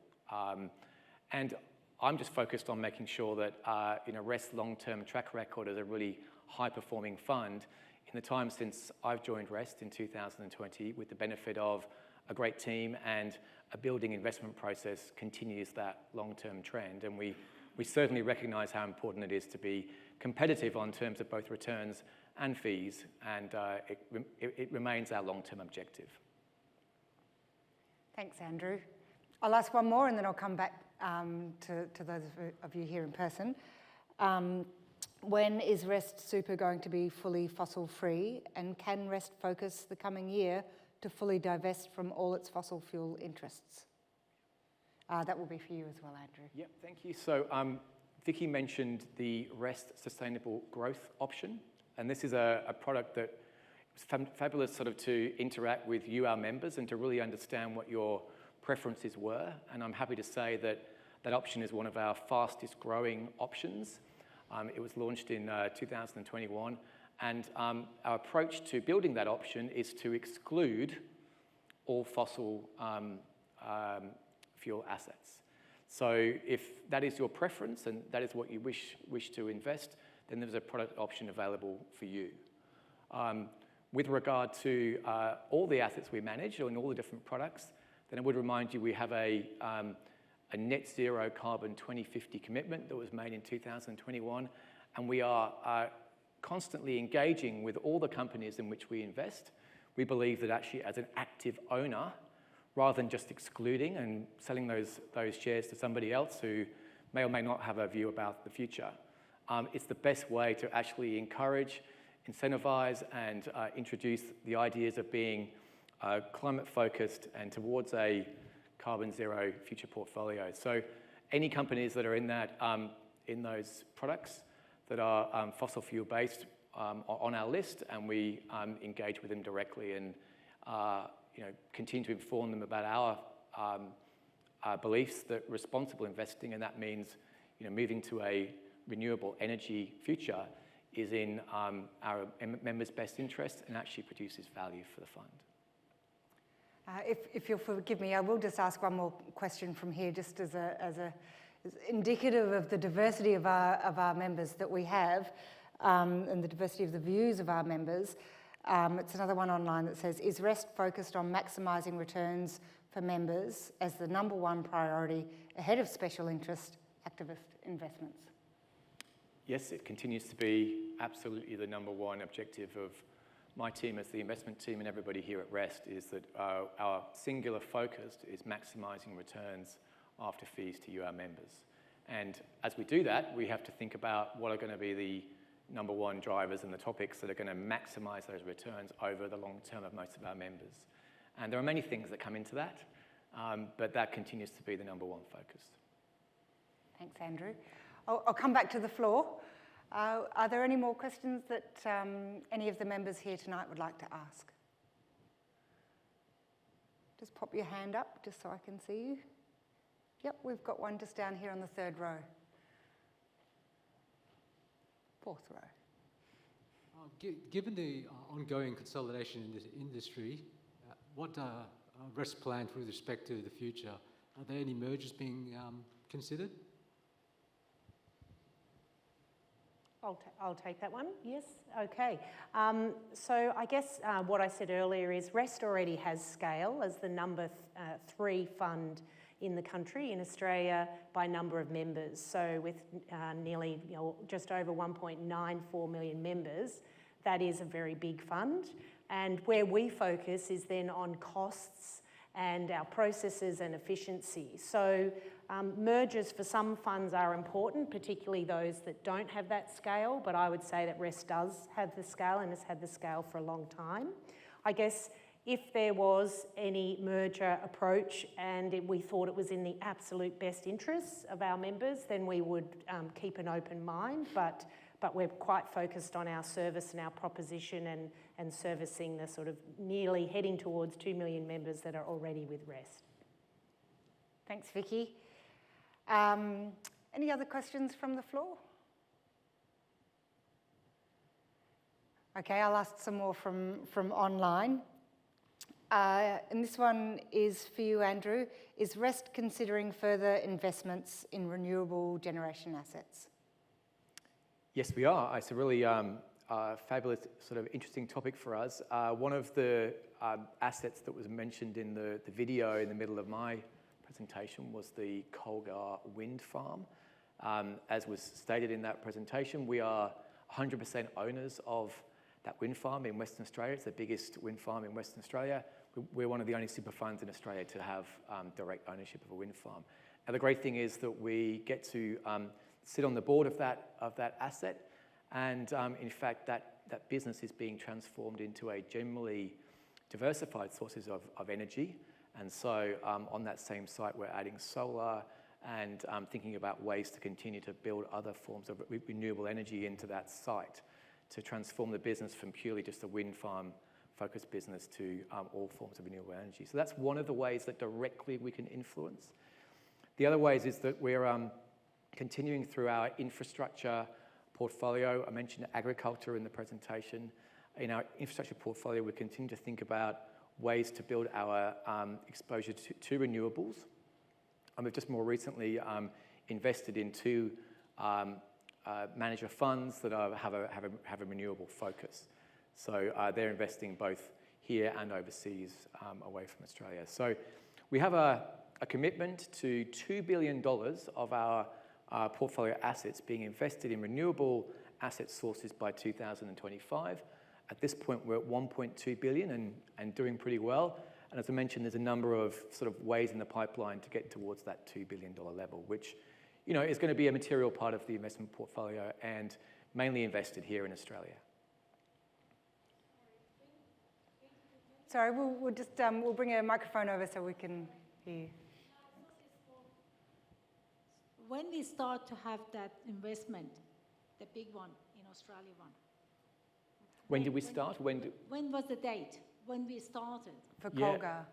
H: And I'm just focused on making sure that REST's long-term track record as a really high-performing fund in the time since I've joined REST in 2020, with the benefit of a great team and a building investment process, continues that long-term trend. And we certainly recognise how important it is to be competitive on terms of both returns and fees, and it remains our long-term objective.
A: Thanks, Andrew. I'll ask one more and then I'll come back to those of you here in person. When is Rest Super going to be fully fossil-free, and can Rest focus the coming year to fully divest from all its fossil fuel interests? That will be for you as well, Andrew.
H: Yep, thank you. So Vicky mentioned the Rest Sustainable Growth option, and this is a product that was fabulous sort of to interact with you, our members, and to really understand what your preferences were. And I'm happy to say that that option is one of our fastest growing options. It was launched in 2021, and our approach to building that option is to exclude all fossil fuel assets. So if that is your preference and that is what you wish to invest, then there's a product option available for you. With regard to all the assets we manage and all the different products, then I would remind you we have a net zero carbon 2050 commitment that was made in 2021, and we are constantly engaging with all the companies in which we invest. We believe that actually as an active owner, rather than just excluding and selling those shares to somebody else who may or may not have a view about the future, it's the best way to actually encourage, incentivize, and introduce the ideas of being climate focused and towards a carbon zero future portfolio. So any companies that are in that in those products that are fossil fuel based on our list, and we engage with them directly and continue to inform them about our beliefs that responsible investing, and that means moving to a renewable energy future, is in our members' best interest and actually produces value for the fund.
A: If you'll forgive me, I will just ask one more question from here, just as indicative of the diversity of our members that we have, and the diversity of the views of our members. It's another one online that says, is Rest focused on maximising returns for members as the #1 priority ahead of special interest activist investments?
H: Yes, it continues to be absolutely the #1 objective of my team as the investment team and everybody here at Rest, is that our singular focus is maximising returns after fees to you, our members. And as we do that, we have to think about what are going to be the #1 drivers and the topics that are going to maximise those returns over the long term of most of our members. And there are many things that come into that, but that continues to be the #1 focus.
A: Thanks, Andrew. I'll come back to the floor. Are there any more questions that any of the members here tonight would like to ask? Just pop your hand up, just so I can see you. Yep, we've got one just down here on the 3rd row. 4th row.
N: Given the ongoing consolidation in this industry, what are Rest's plans with respect to the future? Are there any mergers being considered?
C: I'll take that one, yes, okay. So I guess what I said earlier is Rest already has scale as the #3 fund in the country, in Australia, by number of members. So with nearly just over 1.94 million members, that is a very big fund. And where we focus is then on costs and our processes and efficiency. So mergers for some funds are important, particularly those that don't have that scale, but I would say that Rest does have the scale and has had the scale for a long time. I guess if there was any merger approach and we thought it was in the absolute best interests of our members, then we would keep an open mind, but we're quite focused on our service and our proposition and servicing the sort of nearly heading towards 2 million members that are already with Rest.
A: Thanks, Vicky. Any other questions from the floor? Okay, I'll ask some more from online. And this one is for you, Andrew. Is Rest considering further investments in renewable generation assets?
H: Yes, we are. It's a really fabulous, sort of interesting topic for us. One of the assets that was mentioned in the video in the middle of my presentation was the Colgar Wind Farm. As was stated in that presentation, we are 100% owners of wind farm in Western Australia. It's the biggest wind farm in Western Australia. We're one of the only super funds in Australia to have direct ownership of a wind farm. Now, the great thing is that we get to sit on the board of that asset, and in fact, that business is being transformed into a generally diversified sources of energy. And so on that same site, we're adding solar and thinking about ways to continue to build other forms of renewable energy into that site to transform the business from purely just a wind farm focused business to all forms of renewable energy. So that's one of the ways that directly we can influence. The other ways is that we're continuing through our infrastructure portfolio. I mentioned agriculture in the presentation. In our infrastructure portfolio, we continue to think about ways to build our exposure to renewables. And we've just more recently invested in two manager funds that have a renewable focus. So they're investing both here and overseas away from Australia. So we have a commitment to $2 billion of our portfolio assets being invested in renewable asset sources by 2025. At this point, we're at $1.2 billion and doing pretty well. And as I mentioned, there's a number of sort of ways in the pipeline to get towards that $2 billion level, which is going to be a material part of the investment portfolio and mainly invested here in Australia.
A: Sorry, we'll just we'll bring a microphone over so we can hear you.
O: When we start to have that investment, the big one in Australia one?
H: When did we start? When
O: was the date when we started?
A: For Colgar.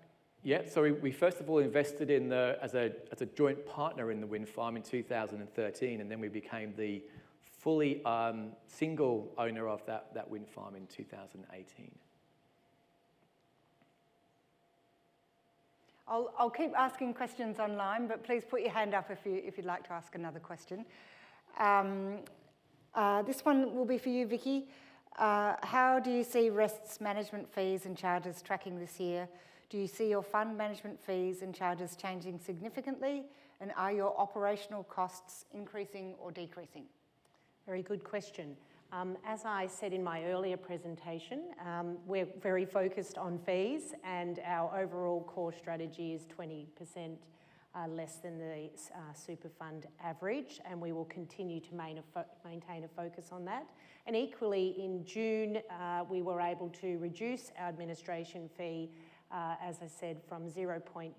H: Yeah, so we first of all invested in as a joint partner in the wind farm in 2013, and then we became the fully single owner of that wind farm in 2018.
A: I'll keep asking questions online, but please put your hand up if you'd like to ask another question. This one will be for you, Vicky. How do you see REST's management fees and charges tracking this year? Do you see your fund management fees and charges changing significantly? And are your operational costs increasing or decreasing?
C: Very good question. As I said in my earlier presentation, we're very focused on fees, and our overall core strategy is 20% less than the super fund average, and we will continue to maintain a focus on that. And equally, in June, we were able to reduce our administration fee, as I said, from 0.12%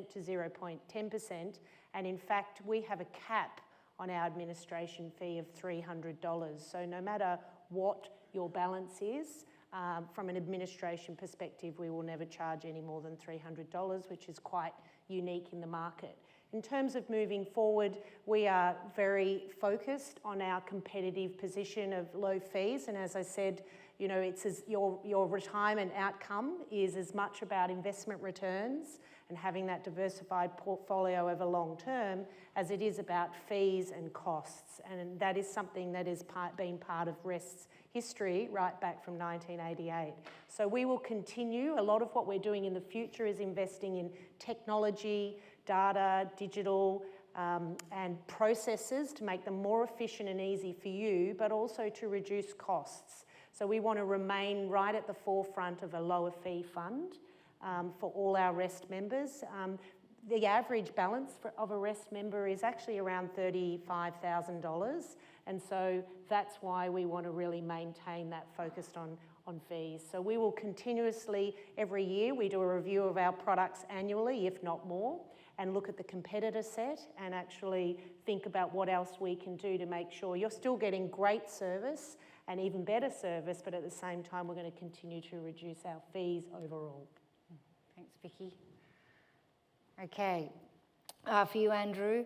C: to 0.10%, and in fact, we have a cap on our administration fee of $300. So no matter what your balance is, from an administration perspective, we will never charge any more than $300, which is quite unique in the market. In terms of moving forward, we are very focused on our competitive position of low fees, and as I said, your retirement outcome is as much about investment returns and having that diversified portfolio over long term as it is about fees and costs. And that is something that has been part of REST's history right back from 1988. So we will continue. A lot of what we're doing in the future is investing in technology, data, digital, and processes to make them more efficient and easy for you, but also to reduce costs. So we want to remain right at the forefront of a lower fee fund for all our REST members. The average balance of a REST member is actually around $35,000, and so that's why we want to really maintain that focused on fees. So we will continuously, every year, we do a review of our products annually, if not more, and look at the competitor set and actually think about what else we can do to make sure you're still getting great service and even better service, but at the same time, we're going to continue to reduce our fees overall.
A: Thanks, Vicky. Okay, for you, Andrew,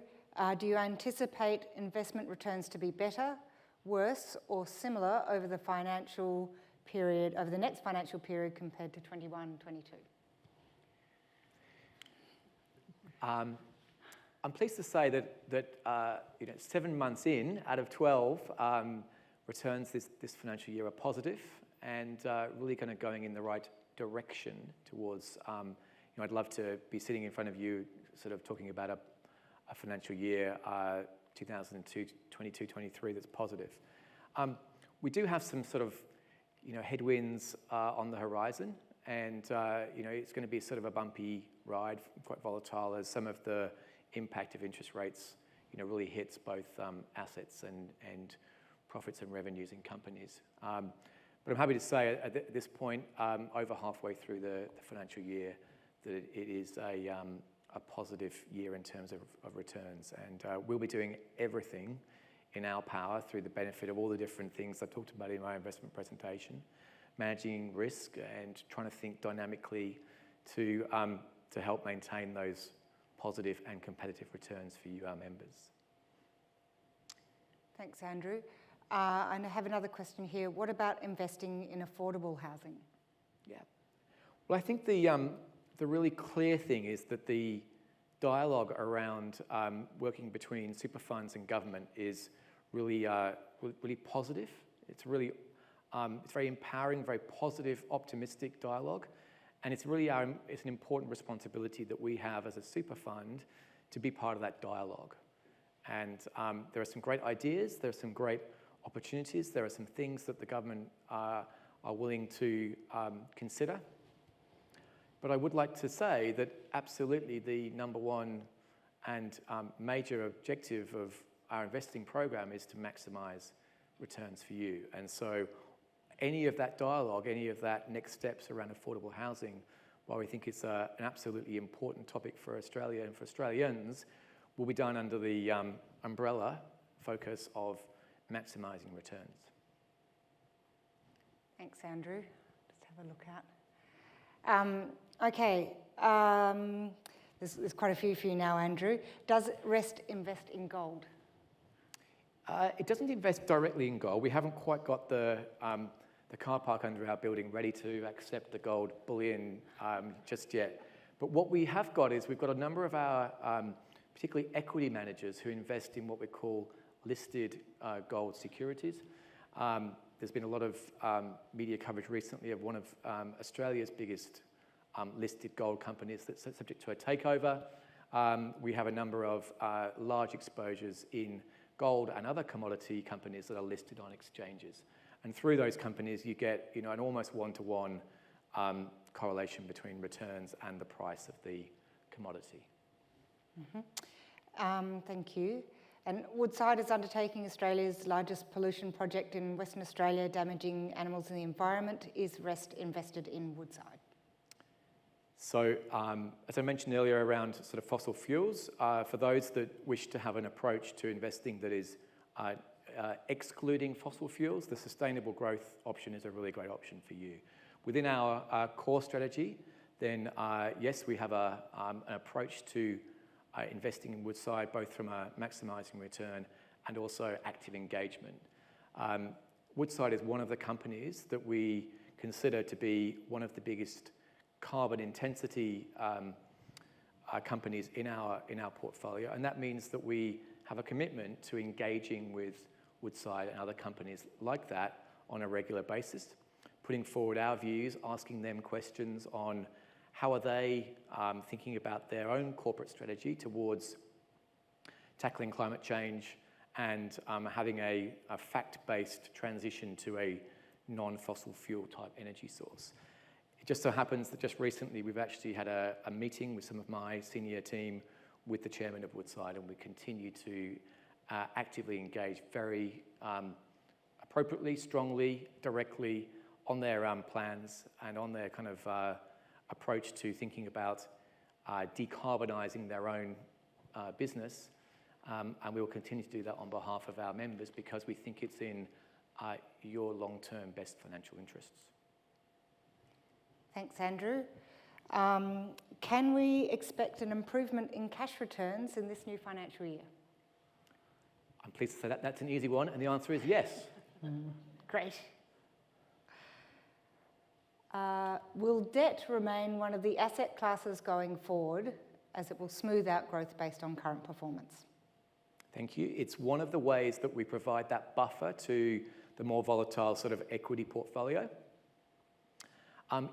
A: do you anticipate investment returns to be better, worse, or similar over the financial period, over the next financial period compared to 21-22?
H: I'm pleased to say that 7 months in out of 12, returns this financial year are positive and really kind of going in the right direction towards. I'd love to be sitting in front of you, sort of talking about a financial year 2022-23 that's positive. We do have some sort of headwinds on the horizon, and it's going to be sort of a bumpy ride, quite volatile, as some of the impact of interest rates really hits both assets and profits and revenues in companies. But I'm happy to say at this point, over halfway through the financial year, that it is a positive year in terms of returns. And we'll be doing everything in our power through the benefit of all the different things I talked about in my investment presentation, managing risk and trying to think dynamically to help maintain those positive and competitive returns for you, our members.
A: Thanks, Andrew. I have another question here. What about investing in affordable housing?
H: Yeah. Well, I think the really clear thing is that the dialogue around working between super funds and government is really positive. It's really it's very empowering, very positive, optimistic dialogue, and it's really it's an important responsibility that we have as a super fund to be part of that dialogue. And there are some great ideas, there are some great opportunities, there are some things that the government are willing to consider. But I would like to say that absolutely the number one and major objective of our investing program is to maximise returns for you. And so any of that dialogue, any of that next steps around affordable housing, while we think it's an absolutely important topic for Australia and for Australians, will be done under the umbrella focus of maximising returns.
A: Thanks, Andrew. Just have a look at. Okay, there's quite a few for you now, Andrew. Does REST invest in gold?
H: It doesn't invest directly in gold. We haven't quite got the car park under our building ready to accept the gold bullion just yet. But what we have got is we've got a number of our particularly equity managers who invest in what we call listed gold securities. There's been a lot of media coverage recently of one of Australia's biggest listed gold companies that's subject to a takeover. We have a number of large exposures in gold and other commodity companies that are listed on exchanges. And through those companies, you get an almost one-to-one correlation between returns and the price of the commodity.
A: Mm-hmm. Thank you. And Woodside is undertaking Australia's largest pollution project in Western Australia, damaging animals and the environment. Is REST invested in Woodside?
H: So, as I mentioned earlier around sort of fossil fuels, for those that wish to have an approach to investing that is excluding fossil fuels, the sustainable growth option is a really great option for you. Within our core strategy, then yes, we have an approach to investing in Woodside, both from a maximising return and also active engagement. Woodside is one of the companies that we consider to be one of the biggest carbon intensity companies in our portfolio, and that means that we have a commitment to engaging with Woodside and other companies like that on a regular basis, putting forward our views, asking them questions on how are they thinking about their own corporate strategy towards tackling climate change and having a fact-based transition to a non-fossil fuel type energy source. It just so happens that just recently we've actually had a meeting with some of my senior team with the chairman of Woodside, and we continue to actively engage very appropriately, strongly, directly on their plans and on their kind of approach to thinking about decarbonising their own business. And we will continue to do that on behalf of our members because we think it's in your long-term best financial interests.
A: Thanks, Andrew. Can we expect an improvement in cash returns in this new financial year?
H: I'm pleased to say that that's an easy one, and the answer is yes.
A: Great. Will debt remain one of the asset classes going forward, as it will smooth out growth based on current performance?
H: Thank you. It's one of the ways that we provide that buffer to the more volatile sort of equity portfolio.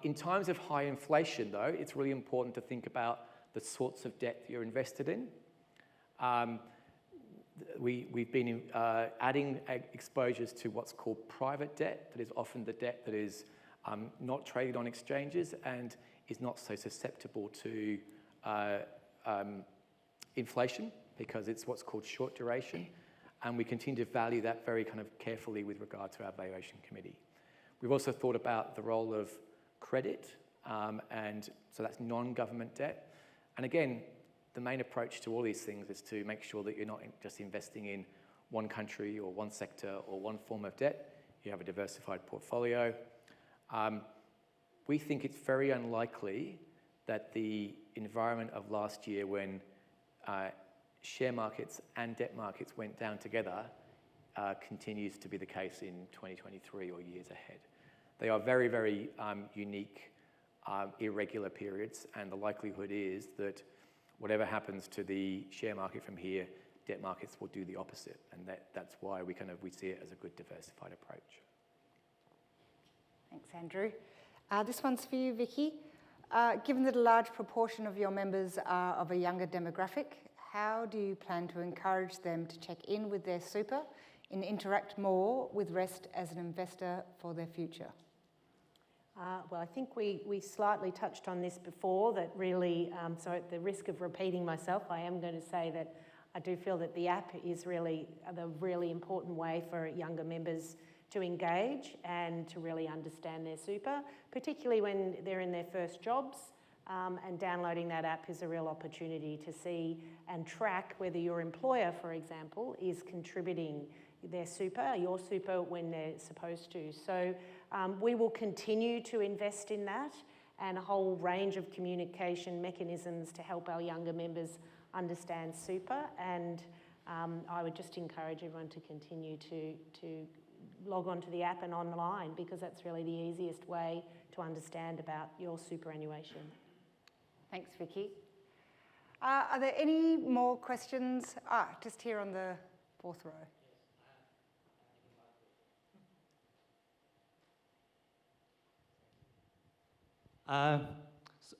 H: In times of high inflation, though, it's really important to think about the sorts of debt that you're invested in. we've been adding exposures to what's called private debt, that is often the debt that is not traded on exchanges and is not so susceptible to inflation because it's what's called short duration. And we continue to value that very kind of carefully with regard to our valuation committee. We've also thought about the role of credit, and so that's non-government debt. And again, the main approach to all these things is to make sure that you're not just investing in one country or one sector or one form of debt. You have a diversified portfolio. We think it's very unlikely that the environment of last year when share markets and debt markets went down together continues to be the case in 2023 or years ahead. They are very, very unique, irregular periods, and the likelihood is that whatever happens to the share market from here, debt markets will do the opposite, and that's why we see it as a good diversified approach.
A: Thanks, Andrew. This one's for you, Vicky. Given that a large proportion of your members are of a younger demographic, how do you plan to encourage them to check in with their super and interact more with Rest as an investor for their future?
C: Well, I think we slightly touched on this before, that really, so at the risk of repeating myself, I am going to say that I do feel that the app is really the really important way for younger members to engage and to really understand their super, particularly when they're in their first jobs. And downloading that app is a real opportunity to see and track whether your employer, for example, is contributing their super, your super, when they're supposed to. So we will continue to invest in that and a whole range of communication mechanisms to help our younger members understand super. And I would just encourage everyone to continue to log onto the app and online, because that's really the easiest way to understand about your superannuation.
A: Thanks, Vicky. Are there any more questions? Just here on the fourth row.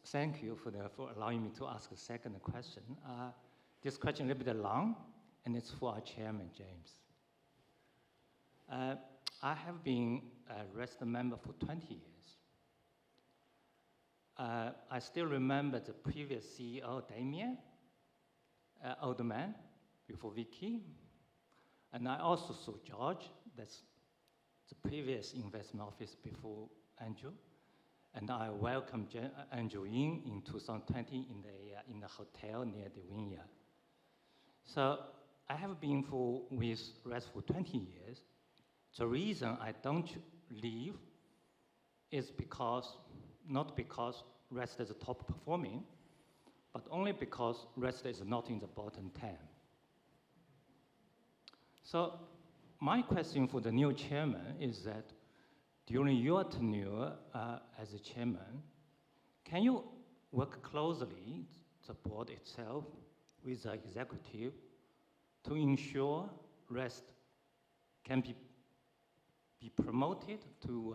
J: Thank you for allowing me to ask a second question. This question is a little bit long, and it's for our chairman, James. I have been a Rest member for 20 years. I still remember the previous CEO, Damien, older man, before Vicky. And I also saw George, that's the previous investment officer before Andrew. And I welcomed Andrew in 2020 in the hotel near the vineyard. So I have been with Rest for 20 years. The reason I don't leave is not because Rest is top performing, but only because Rest is not in the bottom 10. So my question for the new chairman is that during your tenure as a chairman, can you work closely, the board itself, with the executive to ensure Rest can be promoted to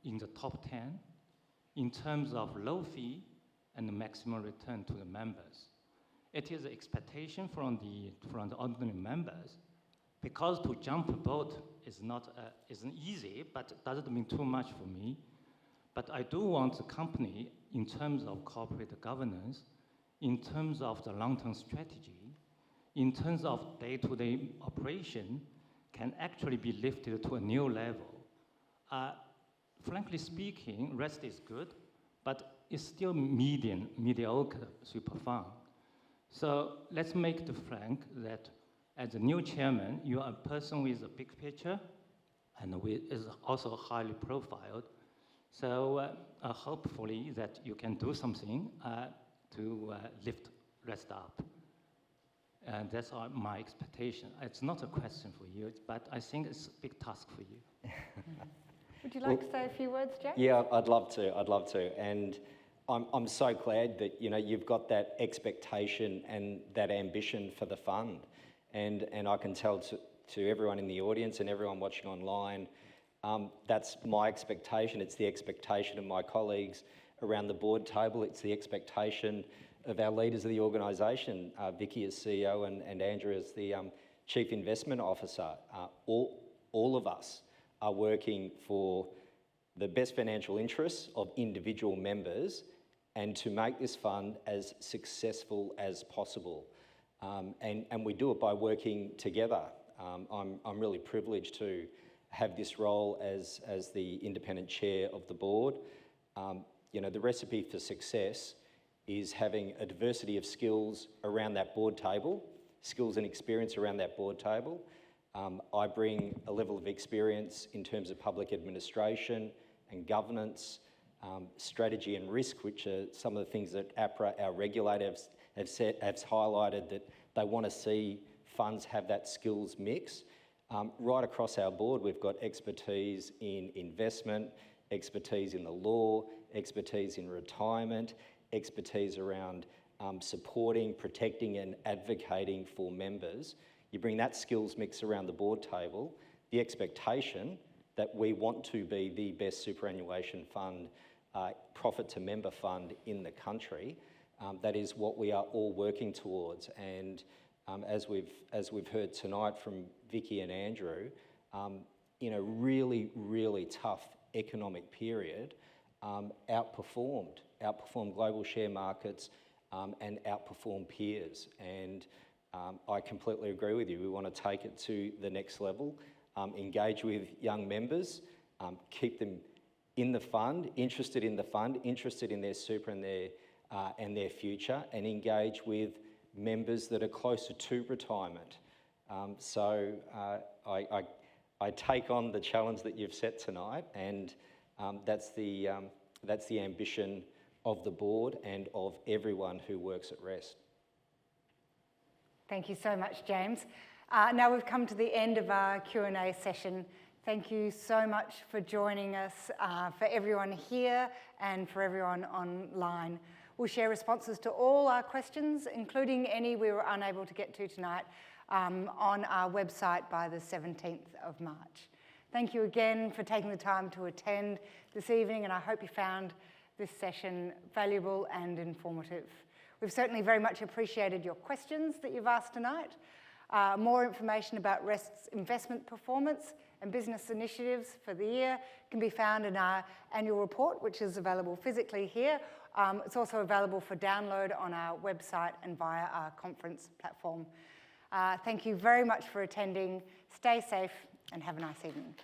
J: in the top 10 in terms of low fee and the maximum return to the members? It is an expectation from the ordinary members, because to jump a boat isn't easy, but it doesn't mean too much for me. But I do want the company, in terms of corporate governance, in terms of the long-term strategy, in terms of day-to-day operation, can actually be lifted to a new level. Frankly speaking, Rest is good, but it's still mediocre super fund. So let's make it frank that as a new chairman, you are a person with a big picture and is also highly profiled. So hopefully that you can do something to lift Rest up. And that's my expectation. It's not a question for you, but I think it's a big task for you.
A: Would you like to say a few words, James?
B: Yeah, I'd love to. And I'm so glad that you've got that expectation and that ambition for the fund. And I can tell to everyone in the audience and everyone watching online, that's my expectation. It's the expectation of my colleagues around the board table. It's the expectation of our leaders of the organisation, Vicky as CEO and Andrew as the Chief Investment Officer, all of us are working for the best financial interests of individual members and to make this fund as successful as possible. And we do it by working together. I'm really privileged to have this role as the independent chair of the board. You know, the recipe for success is having a diversity of skills around that board table, skills and experience around that board table. I bring a level of experience in terms of public administration and governance, strategy and risk, which are some of the things that APRA, our regulators, have highlighted that they want to see funds have that skills mix. Right across our board, we've got expertise in investment, expertise in the law, expertise in retirement, expertise around supporting, protecting and advocating for members. You bring that skills mix around the board table, the expectation that we want to be the best superannuation fund, profit to member fund in the country. That is what we are all working towards. And as we've heard tonight from Vicky and Andrew, in a really, really tough economic period, outperformed global share markets and outperformed peers. And I completely agree with you. We want to take it to the next level, engage with young members, keep them in the fund, interested in the fund, interested in their super and their future, and engage with members that are closer to retirement. So I take on the challenge that you've set tonight, and that's the ambition of the board and of everyone who works at Rest.
A: Thank you so much, James. Now we've come to the end of our Q&A session. Thank you so much for joining us, for everyone here and for everyone online. We'll share responses to all our questions, including any we were unable to get to tonight, on our website by the 17th of March. Thank you again for taking the time to attend this evening, and I hope you found this session valuable and informative. We've certainly very much appreciated your questions that you've asked tonight. More information about Rest's investment performance and business initiatives for the year can be found in our annual report, which is available physically here. It's also available for download on our website and via our conference platform. Thank you very much for attending. Stay safe and have a nice evening.